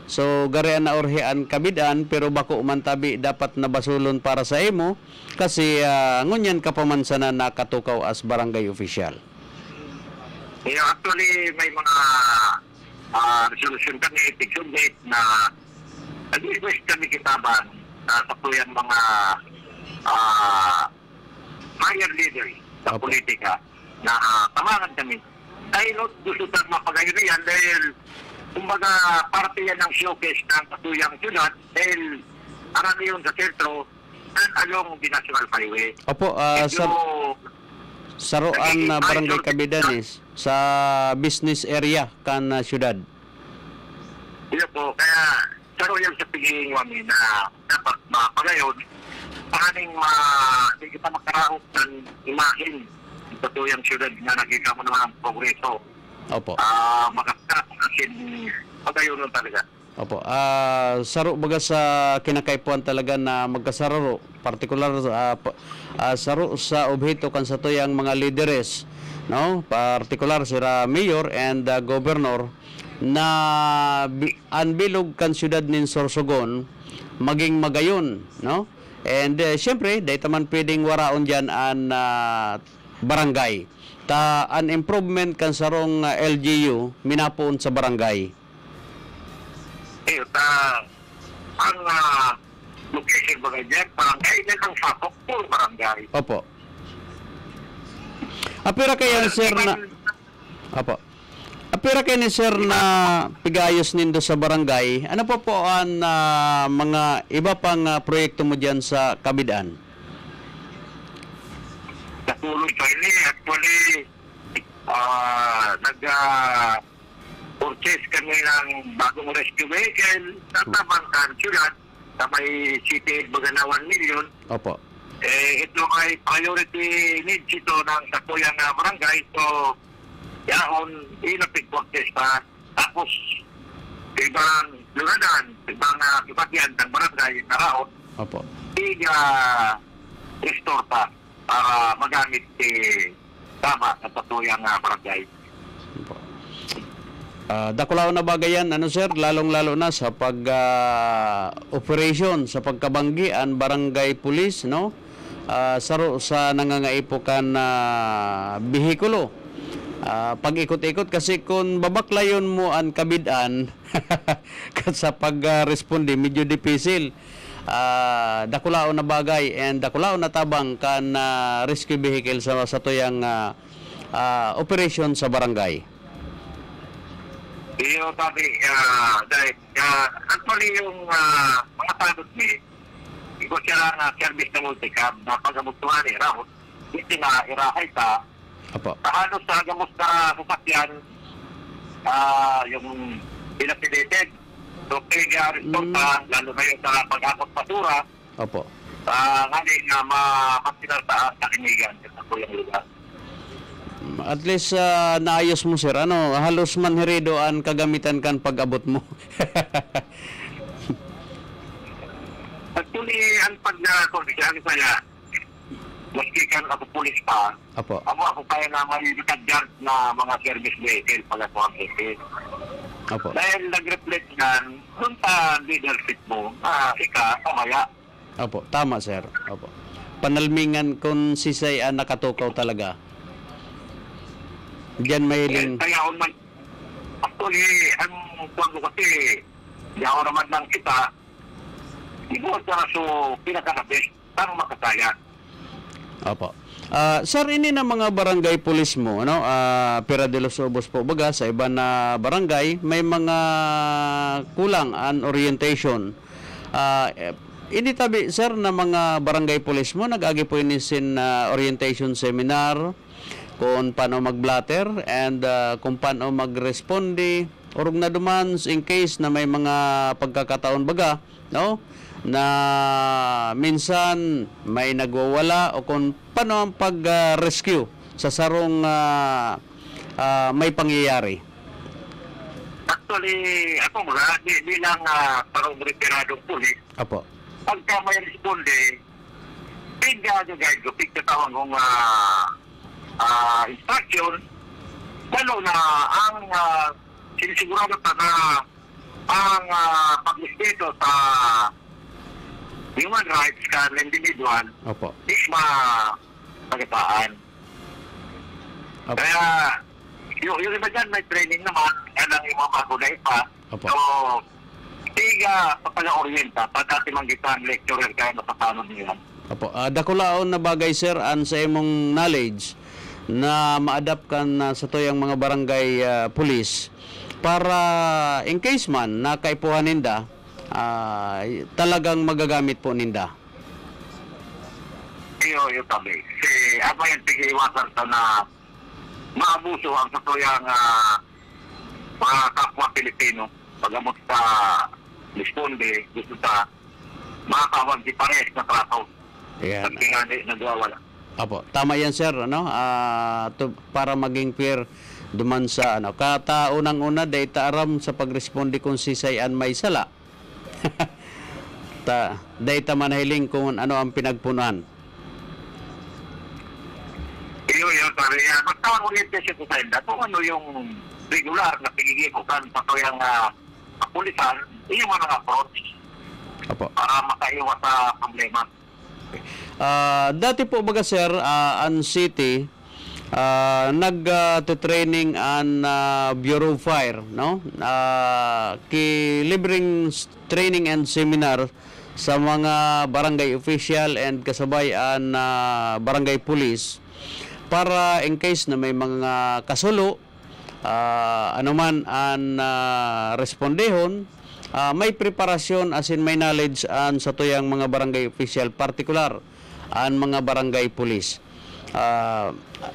Speaker 5: So garian na orhian kabidaan pero bako man tabi dapat nabasulon para sa imo kasi ngunyan ka pamansanan na katukaw as barangay official.
Speaker 6: Yeah, actually may mga resolution kami, petition date na nag-request kami kitaban sa tuyang mga higher leaders sa
Speaker 5: Opo.
Speaker 6: politika na tamangan kami. Dahil gusto tayong mapagayon na yan dahil kumbaga parte yan ng showcase ng katuyang syudad dahil arami yun sa sentro and along the National Highway.
Speaker 5: Opo,
Speaker 6: Medyo
Speaker 5: saruan na barangay Kabidanes sa business area kan syudad.
Speaker 6: yun po, kaya saro yan sa piging wami na dapat mapagayon paning di kita makarahot ng imahin sa tuyang syudad na nakita mo naman ang progreso.
Speaker 5: Opo.
Speaker 6: Makakasin pagayon nun talaga.
Speaker 5: Opo. Saro baga sa kinakaipuan talaga na magkasararo, partikular saro sa objeto kan sa tuyang mga lideres, no? Partikular sira mayor and governor na anbilog kan syudad nin Sorsogon maging magayon, no? And syempre, dahil taman pwedeng waraon dyan ang barangay. An improvement kan sarong LGU minapoon sa barangay.
Speaker 6: Ang location bagay dyan, barangay din ang sakop po barangay.
Speaker 5: Opo. Apira kayo sir na Opo. Apira kayo ni sir na pigayos nindo sa barangay. Ano po ang mga iba pang proyekto mo dyan sa Kabidaan?
Speaker 6: Natulog sa ini, actually, nag-purchase kami ng bagong rescue vehicle sa Tabangkan, syudad, sa may city baga 1 million.
Speaker 5: Opo.
Speaker 6: Ito ay priority needs ito ng sakuyang barangay. So, yaon, inapig-purchase pa. Tapos, ibang lunadan, ibang kibagyan ng barangay, naraot,
Speaker 5: Opo.
Speaker 6: restore pa para magamit tama sa patuyang barangay.
Speaker 5: Dakulaw na bagay yan, ano sir, lalong-lalo na sa operation, sa pagkabanggian, barangay police, no? Saro sa nangangaipukan na bihikulo. Pag ikot-ikot kasi kung babaklayon mo ang Kabidaan sa pag-responde, medyo difficile. Dakulao na bagay and dakulao na tabang kan rescue vehicle sa tuyang operation sa barangay.
Speaker 6: Iyo sabi, dahil actually yung mga tanod ni iko siya lang service na multicam na pagamutuhan ni Rahot, hindi na irahay ta.
Speaker 5: Apo.
Speaker 6: Halos sa gamot na sasakyan, yung dilapidated. So, kaya responsa, lalo na yung sa pag-akot basura,
Speaker 5: Opo.
Speaker 6: ngayon nga mapasinar sa nakinigan sa kuyang lugar.
Speaker 5: At least naayos mo sir, ano, halos manherido ang kagamitan kan pag-abot mo.
Speaker 6: Actually, ang pag-kondisyon saya, maski kan ako pulis pa,
Speaker 5: Apo.
Speaker 6: ako kaya na malilikat dyan na mga service vehicle pag ako ang vehicle.
Speaker 5: Opo.
Speaker 6: Dahil nag-reflect yan, dun sa leadership mo, ika, kamaya.
Speaker 5: Opo, tama sir. Opo. Panalmingan kung sisay ang nakatukaw talaga. Diyan mahiling.
Speaker 6: Kaya man, actually, ang kwento kasi, yaw naman lang kita, hindi mo sa pinaka-best, parang makasaya.
Speaker 5: Opo. Sir, ini na mga barangay pulis mo, ano? Pira de los Obos po baga sa iba na barangay, may mga kulang an orientation. Ini tabi, sir, na mga barangay pulis mo, nag-agi po inisin orientation seminar kung paano mag-blatter and kung paano mag-responde or na dumans in case na may mga pagkakataon baga, no? Na minsan may nagwawala o kung paano ang pag-rescue sa sarong may pangyayari.
Speaker 6: Actually, ako mga, bilang parang retiradong pulis,
Speaker 5: Apo.
Speaker 6: pagka may responde, pigya nyo guys, pigkatawang kong instruction, lalo na ang sinisigurado pa na ang pag-respeto sa human rights ka ng individual
Speaker 5: Opo.
Speaker 6: is mapagitaan.
Speaker 5: Opo.
Speaker 6: Kaya, yung iba dyan may training naman, yan ang yung mga bago na ipa.
Speaker 5: Opo.
Speaker 6: So, tiga papala-orienta, pagkati manggitan lecturer kaya napatanod niyan.
Speaker 5: Opo. Dakulaon na bagay sir an sa imong knowledge na ma-adapt ka na sa tuyang mga barangay police para in case man na kaipuhan ninda talagang magagamit po ninda.
Speaker 6: Iyo tabi. Si ako yung tig-iwasan sa na maabuso ang sa tuyang mga kapwa Pilipino pagamot sa responde gusto sa makakawag di pares na trato.
Speaker 5: Ayan.
Speaker 6: Pag tingani nagwawala.
Speaker 5: Apo, tama yan sir, ano? Para maging fair duman sa ano. Kata unang-una data aram sa pagresponde kung si Sayan may sala. Data manahiling kung ano ang pinagpunan.
Speaker 6: Iyo pare. Basta ang orientation ko sa inda kung ano yung regular na pigigikutan sa tuyang kapulisan, iyo mga approach
Speaker 5: Apo.
Speaker 6: para makaiwas sa problema.
Speaker 5: Dati po baga sir, ang city nag-training an Bureau of Fire, no? Libreng training and seminar sa mga barangay official and kasabay an barangay police para in case na may mga kasulo anuman an respondehon, may preparasyon as in may knowledge an sa tuyang mga barangay official, particular an mga barangay police.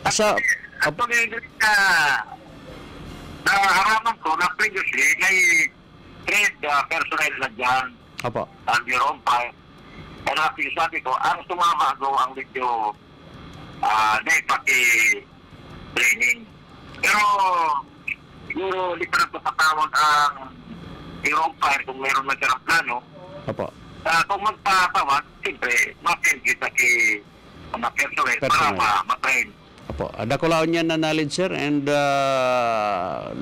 Speaker 6: Actually, harapan ko na previously may trade personnel na dyan
Speaker 5: Apo.
Speaker 6: ang Bureau of Fire. Kaya sabi ko, ang sumamago ang video training. Pero siguro di pa nagpapatawag ang Bureau of Fire kung meron na siya ng plano.
Speaker 5: Apo.
Speaker 6: Kung magpapawag, siyempre, ma-train kita kay mga personnel para ma-train.
Speaker 5: Apo, dakulaon niya na knowledge sir and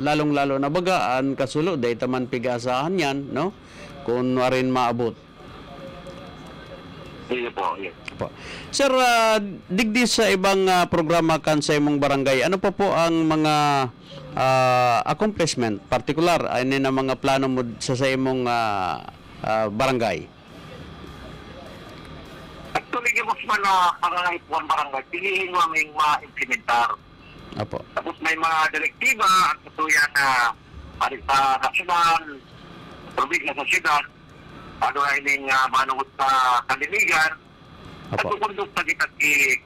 Speaker 5: lalong-lalo na bagaan kasulo dahil taman pigasahan yan, no? Kung rin maabot.
Speaker 6: Sige po, yes.
Speaker 5: Apo. Sir, digdi sa ibang programa kan sa imong barangay, ano pa po ang mga accomplishment, particular, ano na mga plano mo sa imong barangay?
Speaker 6: Actually, yung mas na pangangaipuan barangay, pilihin mo aming ma-implementar.
Speaker 5: Apo.
Speaker 6: Tapos may mga direktiba at katuyan na sa nasyonal, probinsya sa siyudad, ano na ining manugot sa kalinigan, at
Speaker 5: Apo.
Speaker 6: kukundok sa kita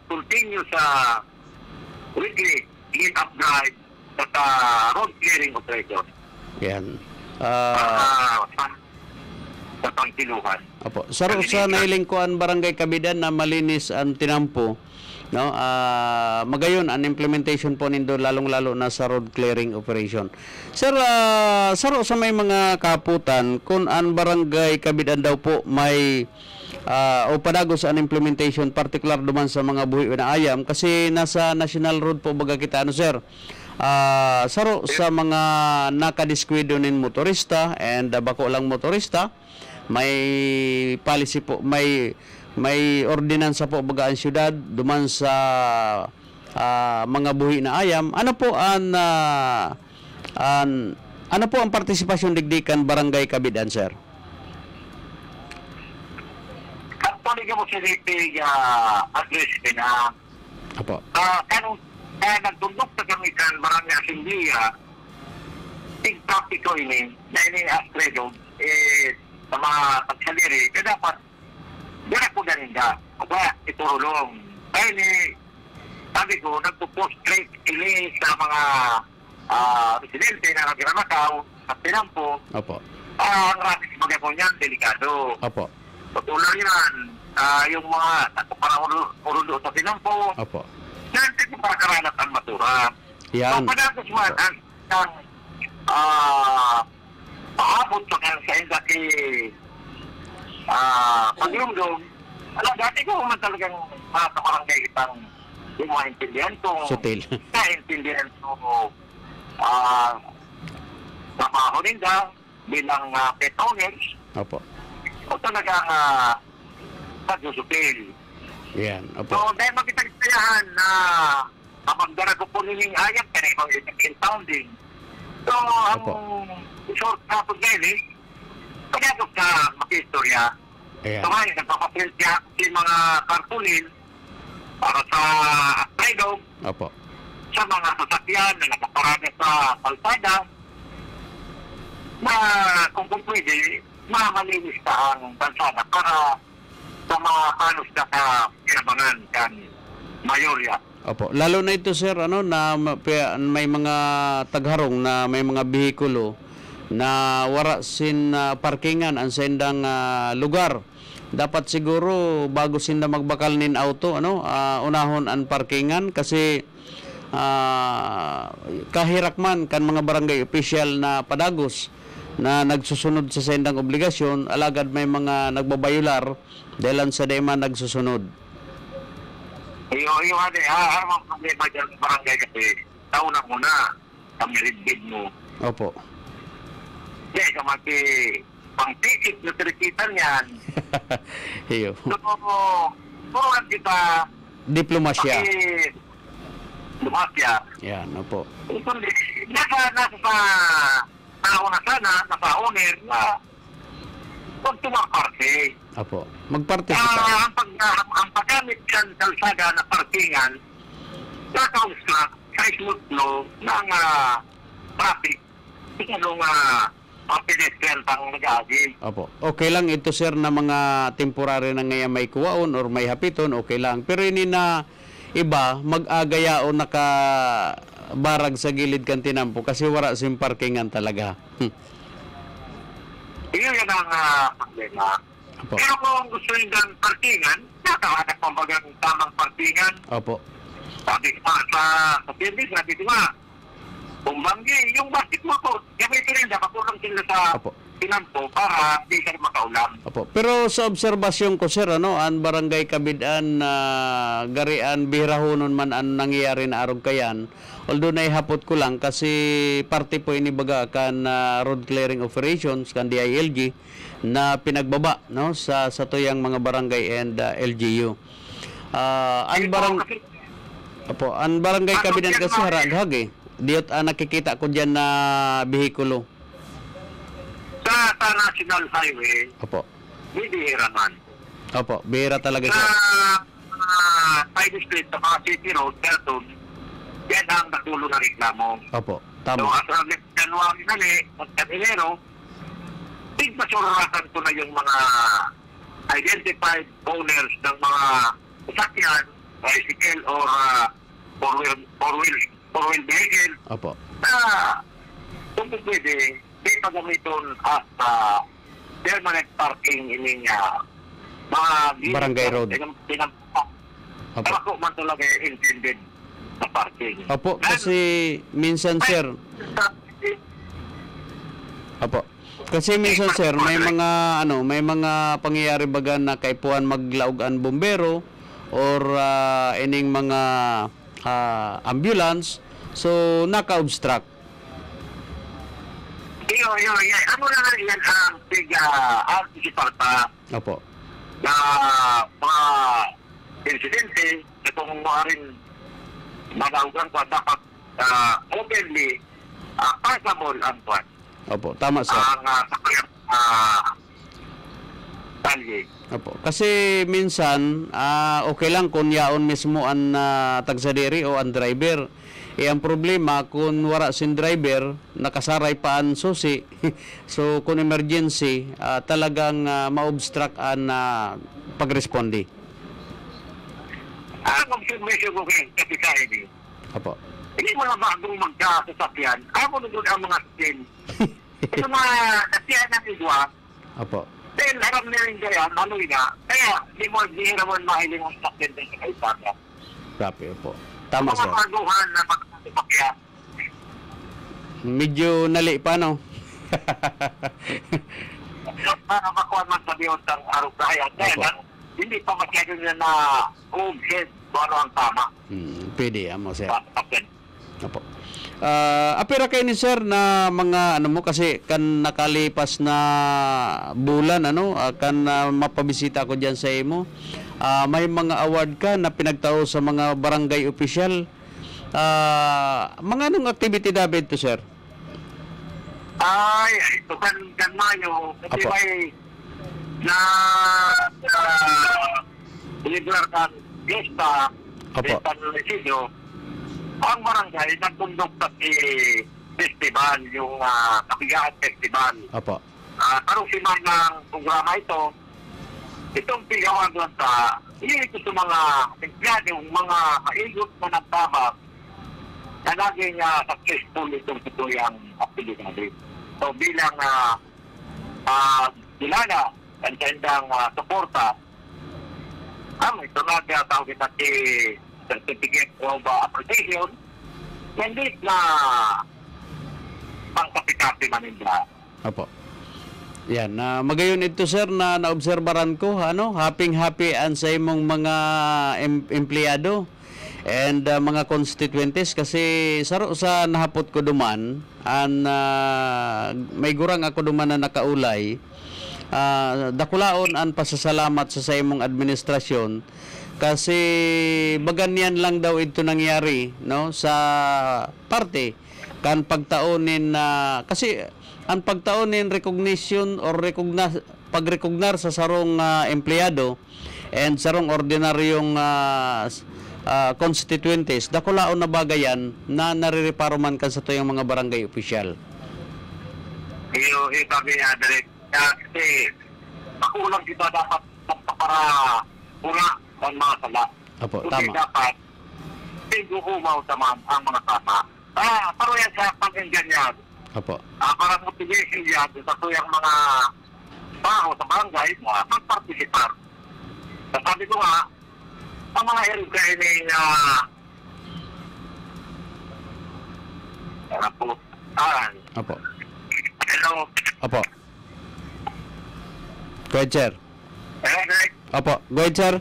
Speaker 6: continue sa weekly clean-up drive at road clearing operation.
Speaker 5: Yan.
Speaker 6: Sa pangkiluhan.
Speaker 5: Apo. Saro sa nailingkuan barangay Kabidan na malinis ang tinampo, no? Magayon ang implementation po nindo lalong-lalo na sa road clearing operation. Sir, saro sa may mga kaputan kung ang barangay Kabidan daw po may o padagos ang implementation particular duman sa mga buhi na ayam kasi nasa national road po baga kita ano sir. Saro sa mga nakadiskwido nin motorista and bako lang motorista, may policy po, may ordinansa po baga ang syudad duman sa mga buhi na ayam. Ano po ang partisipasyon digdikan barangay Kabidan sir?
Speaker 6: Actually, mo sinipig address na
Speaker 5: Apo.
Speaker 6: kaya nagtundok sa gamitan barangay Asamblea, big practical ini na ini astredo sa mga pagsaliri, kaya dapat dira ko ganin ka. Kaya iturulong. Kaya ni sabi ko, nagpo-post straight ini sa mga residente na nagramakaw at pinampo.
Speaker 5: Opo.
Speaker 6: Ang rapid mga po niyan, delikado.
Speaker 5: Opo.
Speaker 6: Patuloy yan, yung mga urulo sa pinampo,
Speaker 5: Opo.
Speaker 6: nanti ko para karanat ang matura.
Speaker 5: Yan.
Speaker 6: So, padatos man ang paabot sa kansa ki paglumdum, dati ko man talagang mga kabarangay itang yung mga intindihan ko.
Speaker 5: Sutil.
Speaker 6: Intindihan ko trabaho ninda, bilang pet owners
Speaker 5: Opo.
Speaker 6: o talagang pagsusupil.
Speaker 5: Yan.
Speaker 6: So,
Speaker 5: Opo.
Speaker 6: dahil makipagsayahan na mapagdara ko po niling ayang kanibang impounding. So, ang
Speaker 5: Opo.
Speaker 6: short kapag ngayon pagkakot sa makistorya.
Speaker 5: Ayan.
Speaker 6: So, ngayon, nagpapaprint siya si mga kartulin para sa traidog
Speaker 5: Opo.
Speaker 6: sa mga sasakyan na nakaparada sa kalsada na kung pwede, mamalinis ka ang bansana para sa mga panos na kinabangan kan mayorya.
Speaker 5: Opo. Lalo na ito sir na may mga tagharong na may mga bihikulo na wara sin parkingan ang sendang lugar. Dapat siguro bago sinda magbakal nin auto unahon ang parkingan kasi kahirakman kan mga barangay official na padagos na nagsusunod sa sendang obligasyon alagad may mga nagbabayular dahil sa dema nagsusunod.
Speaker 6: Yung harap ang problema dyan sa barangay kasi taon muna kami rin mo.
Speaker 5: Opo.
Speaker 6: Kaya kamati pang-tikit na tirikitan yan.
Speaker 5: Iyo.
Speaker 6: So, purang kita
Speaker 5: Diplomasya.
Speaker 6: lumasya.
Speaker 5: Yan, opo.
Speaker 6: Kundi, nasa sa tao na sana, nasa owner na huwag tumaparte.
Speaker 5: Opo. Magpartisipate.
Speaker 6: Ang paggamit ng kalsada na parkingan, nakausap sa smooth flow ng traffic. Ito ang pedestrian pang nag-agi.
Speaker 5: Opo. Okay lang ito sir na mga temporary na ngayon may kuwaon or may hapiton, okay lang. Pero ini na iba, mag-agaya o nakabarag sa gilid kan tinampo kasi wala sim parkingan talaga.
Speaker 6: Yan ang problema.
Speaker 5: Opo.
Speaker 6: Pero kung gusto nyo ng parkingan, nakahanap pang bagang tamang parkingan.
Speaker 5: Opo.
Speaker 6: Sabi sa building, sabi ko nga, bumbanggi, yung basketball court, gamitin rin, nakapulong sila sa
Speaker 5: Opo.
Speaker 6: tinampo para di ka makaulam.
Speaker 5: Opo. Pero sa obserbasyon ko sir, ang barangay Kabidaan na garian bihirahonon man ang nangyayari na arog kayan. Although naihapot ko lang kasi parte po inibaga kan road clearing operations kan DILG na pinagbaba sa tuyang mga barangay and LGU. Ang barangay Kabidaan kasi haraghag Diyot nakikita ko diyan na bihikulo.
Speaker 6: Sa National Highway,
Speaker 5: Opo.
Speaker 6: hindi hiraman.
Speaker 5: Opo, bihira talaga
Speaker 6: Sa
Speaker 5: siya.
Speaker 6: Side Street, sa mga City Road, Delton, yan ang natulo na reklamo.
Speaker 5: Opo,
Speaker 6: So,
Speaker 5: tama.
Speaker 6: as of January magka-Enero, pigmasuratan ko na yung mga identified owners ng mga sasakyan, bicycle or four-wheel vehicle
Speaker 5: Opo.
Speaker 6: na kung pwede, may pagamiton at permanent parking in mga
Speaker 5: Barangay road. Opo.
Speaker 6: Ako man talaga intended na parking.
Speaker 5: Opo, kasi minsan sir, Opo. Kasi minsan sir, may mga pangyayari baga na kaipuan maglaog ang bombero or ining mga ambulance, so naka-obstruct.
Speaker 6: Ano na lang yan ang anticipata
Speaker 5: Opo.
Speaker 6: na mga insidente na kung rin manaugan ko dapat openly passable ang kwan.
Speaker 5: Opo, tama sir.
Speaker 6: Ang talye.
Speaker 5: Opo. Kasi minsan, okay lang kung yaon mismo ang tagsadiri o ang driver. Ang problema, kung wala sin driver, nakasaray pa ang susi. So, kung emergency, talagang ma-obstruct ang pag-respondi.
Speaker 6: Ang observation ko kay Kapitay ini,
Speaker 5: Opo.
Speaker 6: hindi mo na bagong magkasasakyan, ako na doon ang mga skin. Ito mga sasakyan ng idwa,
Speaker 5: Opo.
Speaker 6: dahil harap na rin kaya, maloy na, kaya di naman mahiling ang sasakyan din sa kaisaka.
Speaker 5: Grabe, opo. Tama
Speaker 6: Mga
Speaker 5: sir.
Speaker 6: baguhan na magkasasakyan,
Speaker 5: Medyo nali pa, no?
Speaker 6: para makuha man sa biyot ang araw kaya. Kaya
Speaker 5: Opo.
Speaker 6: lang, hindi pa masyado na overhead kung ano ang tama.
Speaker 5: Pwede, amo sir.
Speaker 6: Sa sasakyan.
Speaker 5: Opo. Apira kayo ni sir na mga ano mo kasi kan nakalipas na bulan kan mapabisita ko diyan sa imo. May mga award ka na pinagtao sa mga barangay official. Mga anong activity David to sir?
Speaker 6: Ito kan Mayo kasi
Speaker 5: Apo.
Speaker 6: may na liberar kan fiesta
Speaker 5: Apo.
Speaker 6: sa munisipyo. Ang barangay nagkondukta si festival, yung Kapigaan Festival.
Speaker 5: Opo.
Speaker 6: Karusiman ng programa ito, itong Pigawag Lanta, ito sa mga empleyado, mga kaigot na nagtabak na naging successful itong tutuyang aktividade. So bilang kilala, kantendang suporta, ito nagtawag kita si Certificate of Appreciation, hindi na pangkapi-kapi manila.
Speaker 5: Opo. Yan, magayon ito sir na naobserbaran ko, happy an sa imong mga empleyado and mga constituentes kasi saro sa nahapot ko duman may gurang ako duman na nakaulay. Dakulaon ang pasasalamat sa imong administrasyon kasi baganyan lang daw ito nangyari sa parte kan pagtaonin kasi ang pagtaonin recognition or pagrecognar sa sarong empleyado and sarong ordinaryong constituentes dakulaon na bagayan na narireparo man kan sa tuyang mga barangay official.
Speaker 6: Iyo kami direct kasi makulang kita dapat para una ang mga sala.
Speaker 5: Apo,
Speaker 6: Kasi
Speaker 5: tama.
Speaker 6: dapat iguhumaw naman ang mga tama. Pero yan sa pagkinggan yan.
Speaker 5: Opo.
Speaker 6: Para motivation yan sa tuyang mga tao sa barangay magparticipar. Sabi ko nga, ang mga herin kayo
Speaker 5: Opo.
Speaker 6: hello.
Speaker 5: Opo. Go ahead, sir.
Speaker 6: Hello, direct.
Speaker 5: Opo. Go ahead, sir.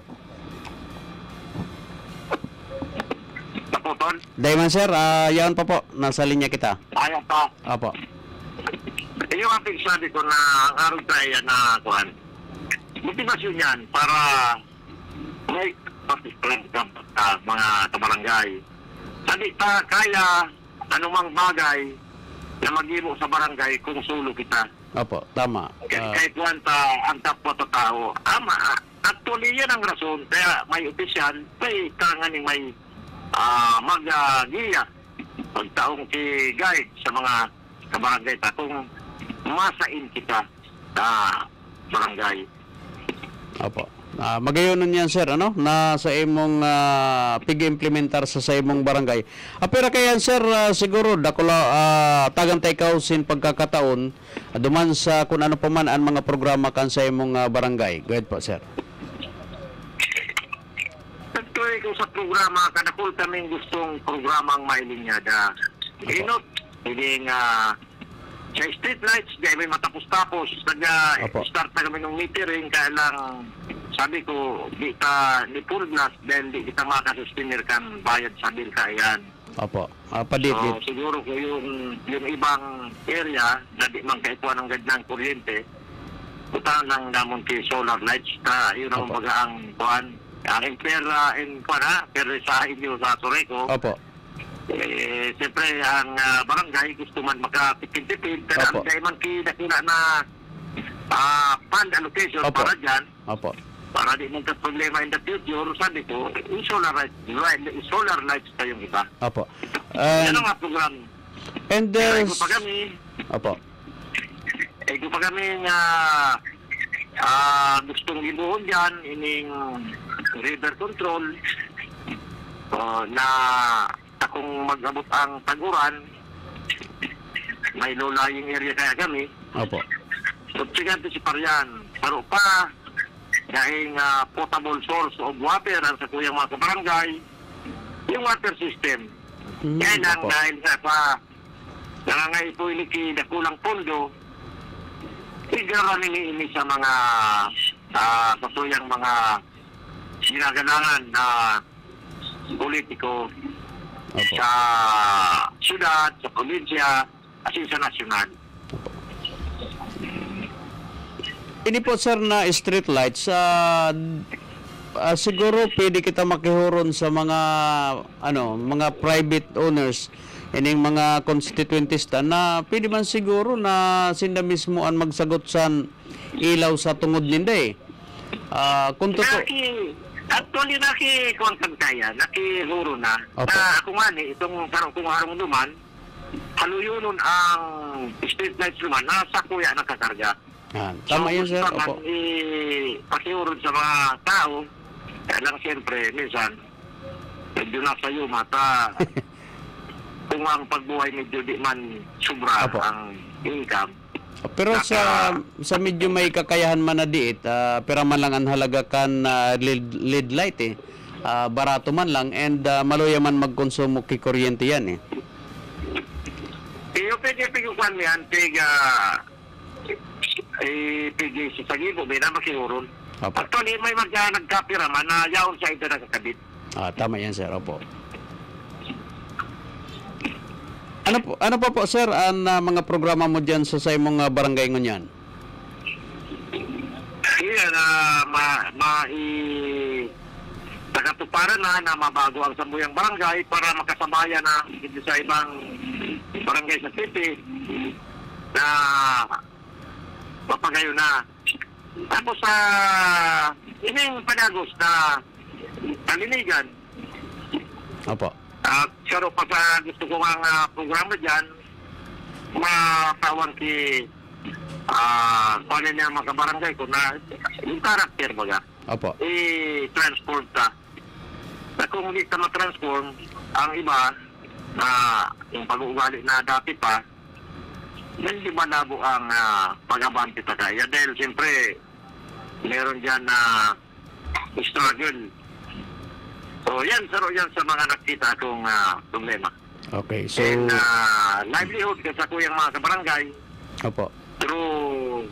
Speaker 6: Naputol.
Speaker 5: Dayman, sir. Yan pa po. Nasa linya kita.
Speaker 6: Ayan pa.
Speaker 5: Opo.
Speaker 6: Yung ating sabi ko na ang araw tayo na kuhan, motivasyon yan para may participant ka mga kabarangay. Hindi ta kaya anumang bagay na mag-imo sa barangay kung sulo kita.
Speaker 5: Opo. Tama.
Speaker 6: Kahit wanta ang tapwa sa tao. Actually yan ang rason. Kaya may opisyal, may karanganing may mag-giya pagtaong si guide sa mga kabarangay ta kung masain kita sa barangay.
Speaker 5: Opo. Magayonon yan, sir, na sa imong pig-implementar sa imong barangay. Pero kaya, sir, siguro, tagantay ka sin pagkakataon, duman sa kung ano pa man ang mga programa kan sa imong barangay. Go ahead po, sir.
Speaker 6: Nagtuloy ko sa programa, kadakol kaming gustong programang mailinyada. Inot, hindi nga sa street lights, dahil may matapos-tapos. Nag-start na kami ng metering, kaya lang sabi ko, di ka ni Pulglas, dahil di kita makasuspinir kan bayad sa bill kayan.
Speaker 5: Opo. Padit.
Speaker 6: So, siguro ko yung ibang area na di man kaikuha ng gandang kuryente, utang lang namon kay solar lights na yun ang
Speaker 5: Opo.
Speaker 6: baga ang kuhan. Ang pera sa inyo sa Sureco.
Speaker 5: Opo.
Speaker 6: Siyempre, ang barangay gusto man makatipid-tipid, pero
Speaker 5: Opo.
Speaker 6: ang dahil man kinakina na fund allocation
Speaker 5: Opo.
Speaker 6: para dyan,
Speaker 5: Opo.
Speaker 6: para di mong problema in the future, sabi ko, solar lights tayong iba.
Speaker 5: Opo.
Speaker 6: Yan ang nga program.
Speaker 5: And
Speaker 6: Kaya ko pa kami,
Speaker 5: Opo.
Speaker 6: ko pa kami nga gustong ibuhon dyan, ining river control, na akong mag-abot ang taguran, may low-lying area kaya kami.
Speaker 5: Opo.
Speaker 6: Subsigante si Parian, pero pa, dahil potable source of water ang sa kuyang mga kabarangay, yung water system. Kaya lang
Speaker 5: Opo.
Speaker 6: dahil sa nangangaipuilig dakulang pondo, igara nini sa mga kasuyang mga ginagalangan na politiko.
Speaker 5: Opo.
Speaker 6: sa syudad, sa probinsya, at sa nasyonal.
Speaker 5: Ini po sir na street lights, siguro pwede kita makihuron sa mga mga private owners ining mga constituentista na pwede man siguro na sinda mismo ang magsagot sa ilaw sa tungod ninda eh. Kung totoo...
Speaker 6: Actually, naki-contact kaya, nakihuro na.
Speaker 5: Opo.
Speaker 6: Ako nga itong parang kung harong duman, haluyunon ang street lights naman, nasa kuya nakakarga.
Speaker 5: Tama yun sir. Opo.
Speaker 6: Pakihurod sa mga tao, kaya lang siyempre, minsan, medyo nasa iyo mata, kung ang pagbuhay medyo di man sobra
Speaker 5: Opo.
Speaker 6: ang income.
Speaker 5: Pero sa medyo may kakayahan man na diit, pero man lang ang halaga kan LED light eh. Barato man lang and maluya man magkonsumo ki kuryente yan eh.
Speaker 6: Iyo pwede pigukan yan, pigi sa sagibo, may na makihuron.
Speaker 5: Opo.
Speaker 6: Actually, may nagkapira man na yaon sa ito nakakabit.
Speaker 5: Tama yan sir, opo. Ano pa po sir ang mga programa mo dyan sa imong barangay ngunyan?
Speaker 6: Yan, nakatuparan na mabago ang sambuyang barangay para makasabaya na sa ibang barangay sa city na papagayo na. Tapos sa ining panagos na kalinigan,
Speaker 5: Opo.
Speaker 6: pero pa sa gusto ko ang programa dyan, matawag si paano niya mga kabarangay ko na yung karakter baga,
Speaker 5: Opo.
Speaker 6: i-transport ka. Na kung hindi ka matransform, ang iba, yung pag-uugali na dati pa, hindi malabo ang pag-abante ta kaya. Dahil siyempre, meron dyan na struggle. So yan sa mga nakita akong problema.
Speaker 5: Okay, so...
Speaker 6: And livelihood kasi ako yung mga kabarangay
Speaker 5: Opo.
Speaker 6: through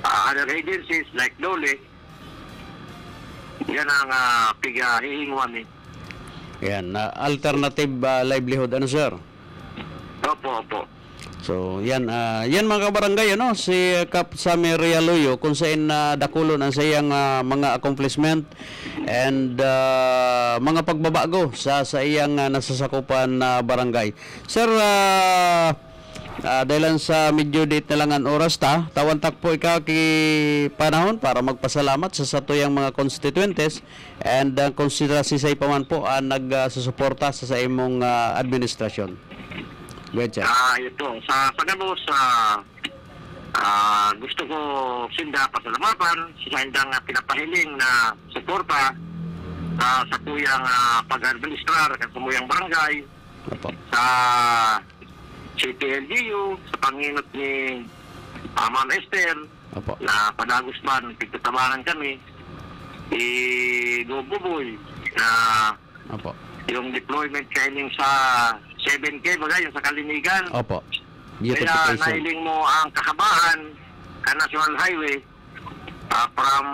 Speaker 6: other agencies like Dole. Yan ang hihinguan eh.
Speaker 5: Yan, alternative livelihood ano sir?
Speaker 6: Opo.
Speaker 5: So, yan mga kabarangay, si Kap Sammy Rialoyo kung saan dakulon ang sayang mga accomplishment and mga pagbabago sa iyang nasasakupan na barangay. Sir, dahil sa medyo date na lang ang oras tawantak po ikaw ki panahon para magpasalamat sa tuyang mga constituentes and konsiderasi sa ipaman po nagsusuporta sa imong administrasyon.
Speaker 6: Ito, sa panabos, gusto ko sinda pasalamatan sa sindang pinapahiling na suporta sa kuyang pag-administrar sa kumuyang barangay,
Speaker 5: Opo.
Speaker 6: sa CTLGU, sa panginot ni Ma'am Esther,
Speaker 5: Opo.
Speaker 6: na padagos man, pagtatabangan kami, Buboy, na
Speaker 5: Opo.
Speaker 6: yung deployment training sa 7K bagay, yung sa Kalinigan.
Speaker 5: Opo.
Speaker 6: Kaya
Speaker 5: Beautification.
Speaker 6: nahiling mo ang kahabaan sa National Highway from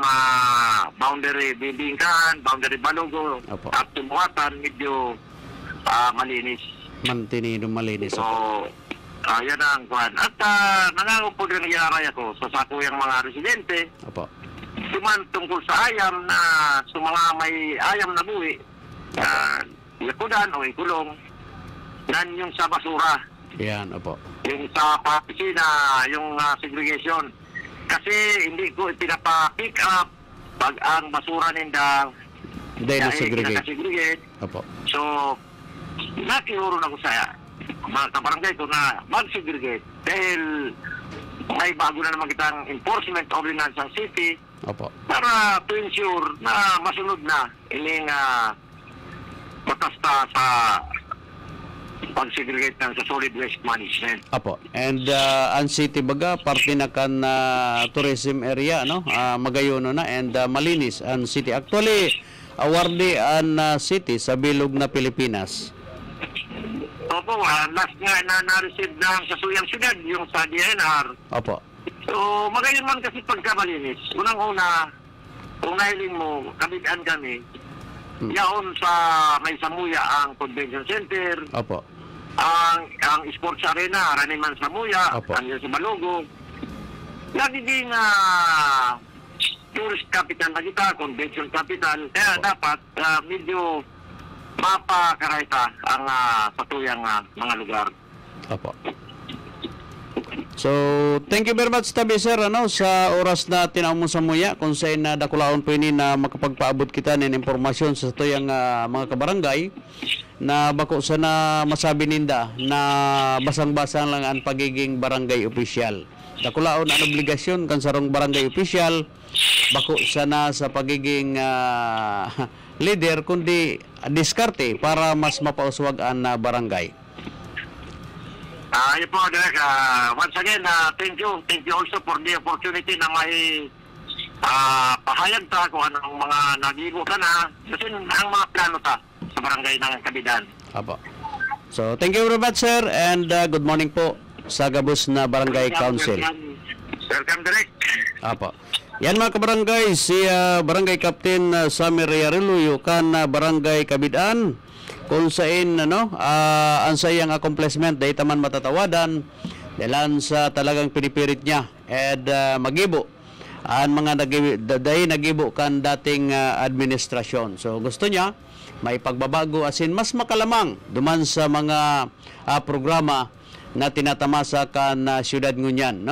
Speaker 6: boundary Bibingkan, boundary Balugo,
Speaker 5: Opo.
Speaker 6: up to Buhatan, medyo malinis.
Speaker 5: Mantinido malinis.
Speaker 6: So, yan ang kuhan. At nangangop po din nangyari ako sa sakuyang mga residente,
Speaker 5: Opo.
Speaker 6: duman tungkol sa ayam na sa mga may ayam na buwi, yakudan o ikulong, yan yung sa basura.
Speaker 5: Yan, opo.
Speaker 6: Yung sa piscina, yung segregation. Kasi hindi ko pinapa-pick up pag ang basura ninda
Speaker 5: Dahil segregate.
Speaker 6: segregate.
Speaker 5: Opo.
Speaker 6: So, nakihuro na ko sa mga kabarangay ko na mag-segregate. Dahil may bago na naman kitang enforcement ordinance ng city
Speaker 5: Opo.
Speaker 6: para to ensure na masunod na ining matasta sa pag-segregate ng sa solid waste management.
Speaker 5: Opo. And ang city baga parte na kan tourism area magayono na and malinis ang city. Actually awardee ang city sa bilog na Pilipinas.
Speaker 6: Opo, last nga na-receive ng sa Suyang Syudad, yung sa DNR.
Speaker 5: Opo.
Speaker 6: So, magayon man kasi pagka malinis. Unang-una, kung nahiling mo, kabigaan kami, Yaon sa may Samuya ang convention center,
Speaker 5: Opo.
Speaker 6: ang sports arena, Raniman Samuya,
Speaker 5: Opo.
Speaker 6: ang sa Balogo. Nagiging tourist capital na kita, convention capital. Kaya dapat medyo mapakarayta ang patuyang mga lugar.
Speaker 5: Opo. So, thank you very much tabi sir sa oras na tinawag mo sa muya kung saan na dakulaon po ini na makapagpaabot kita ng impormasyon sa tuyang mga kabarangay na bako sana masabi ninda na basang-basang lang ang pagiging barangay official. Dakulaon ang obligasyon kan sarong barangay official bako sana sa pagiging leader kundi diskarte para mas mapauswag ang barangay.
Speaker 6: Yun po, Direk. Once again, thank you. Thank you also for the opportunity na may pahayag ta kung anong mga nagigo ka na. Kasi ang mga plano ta sa barangay ng Kabidan.
Speaker 5: Apo. So, thank you very much, sir, and good morning po sa Gabos na Barangay Council.
Speaker 6: Welcome, Direk.
Speaker 5: Apo. Yan mga kabarangay, si Barangay Captain Samir Riarulo, kan Barangay Kabidan, kung saan ang sayang accomplishment dahil taman matatawadan dahil sa talagang pinipirit niya and magibo ang mga nagibo kan dating administrasyon. So gusto niya may pagbabago asin mas makalamang duman sa mga programa na tinatamasa kan siyudad ngunyan,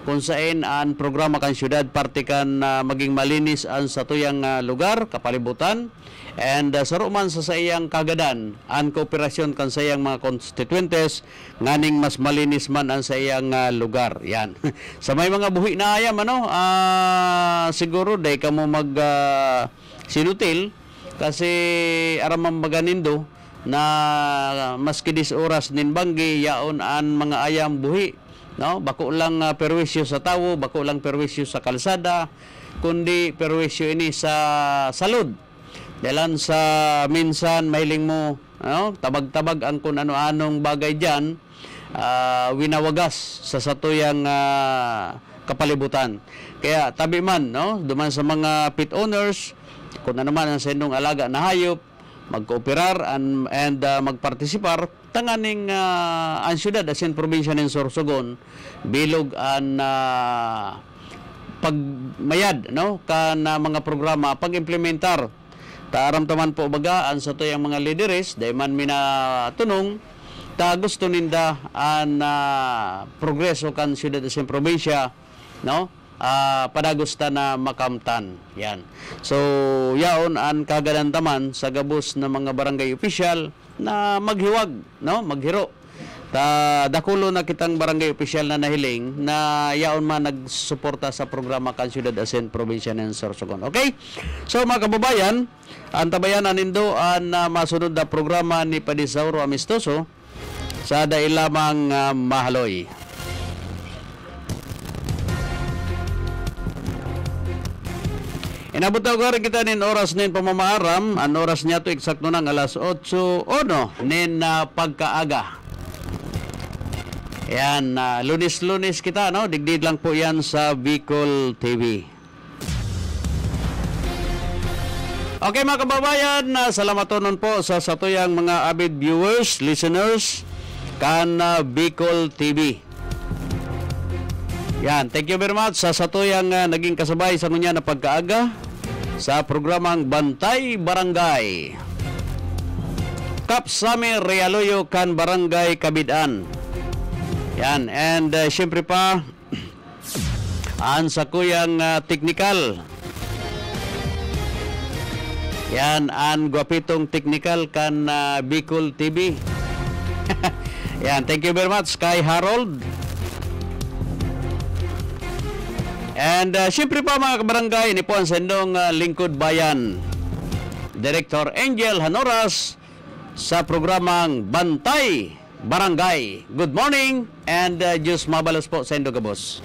Speaker 5: kung saan ang programa kan siyudad parte kan maging malinis ang satuyang lugar kapalibutan. And saruman sa sayang kagadan ang kooperasyon kan sayang mga constituentes nganing mas malinis man ang sayang lugar. Yan. Sa may mga buhi na ayam siguro day kamo mag sinutil kasi aramang maganindo na maski 10 oras nin banggi yaon an mga ayam buhi. Bako lang perwisyo sa tawo, bako lang perwisyo sa kalsada, kundi perwisyo ini sa salud. Dalan sa minsan mailing mo tabag-tabag ang kung ano-anong bagay diyan winawagas sa satuyang kapalibutan. Kaya tabi man duman sa mga pet owners kung ano man ang sendong alaga na hayop magkooperar and magpartisipar tanganing ang syudad asin probinsya ng Sorsogon bilog ang pagmayad kan mga programa pag-implementar. Taaramtaman po baga ang sa tuyang mga lideres dahil man minatunong ta gusto ninda ang progreso kan siyudad sa probinsya padagusta na makamtan. Yan. So yaon ang kagadantaman sa gabos na mga barangay official na maghiwag, maghiro. Dakulo na kitang barangay official na nahiling na yaon man nagsuporta sa programa kan siyudad asin probinsya ng Sorsogon. Okay? So mga kababayan, ang tabayanan nindo ang masunod na programa ni Padisauro Amistoso sa dailamang Mahaloy. Inabot na rin kita nin oras nin pamamaaram. Ang oras niya to eksakto ng alas 8:01 nin pagkaaga. Yan, lunis-lunis kita, digdid lang po yan sa Bicol TV. Okay mga kababayan, salamaton po sa satuyang mga avid viewers, listeners, kan Bicol TV. Yan, thank you very much sa satuyang naging kasabay sa ngunya na pagkaaga sa programang Bantay Barangay. Kap Samir Riarulo kan Barangay Kabidan. Yan, and syempre pa ang sakuyang technical. Yan, ang gwapitong technical kan Bicol TV. Yan, thank you very much kay Harold. And syempre pa mga kabarangay, ini po ang sendong Lingkod Bayan, Director Angel Hanoras sa programang Bantay Barangay. Good morning and Diyos mabalos po sa Indo Gabos.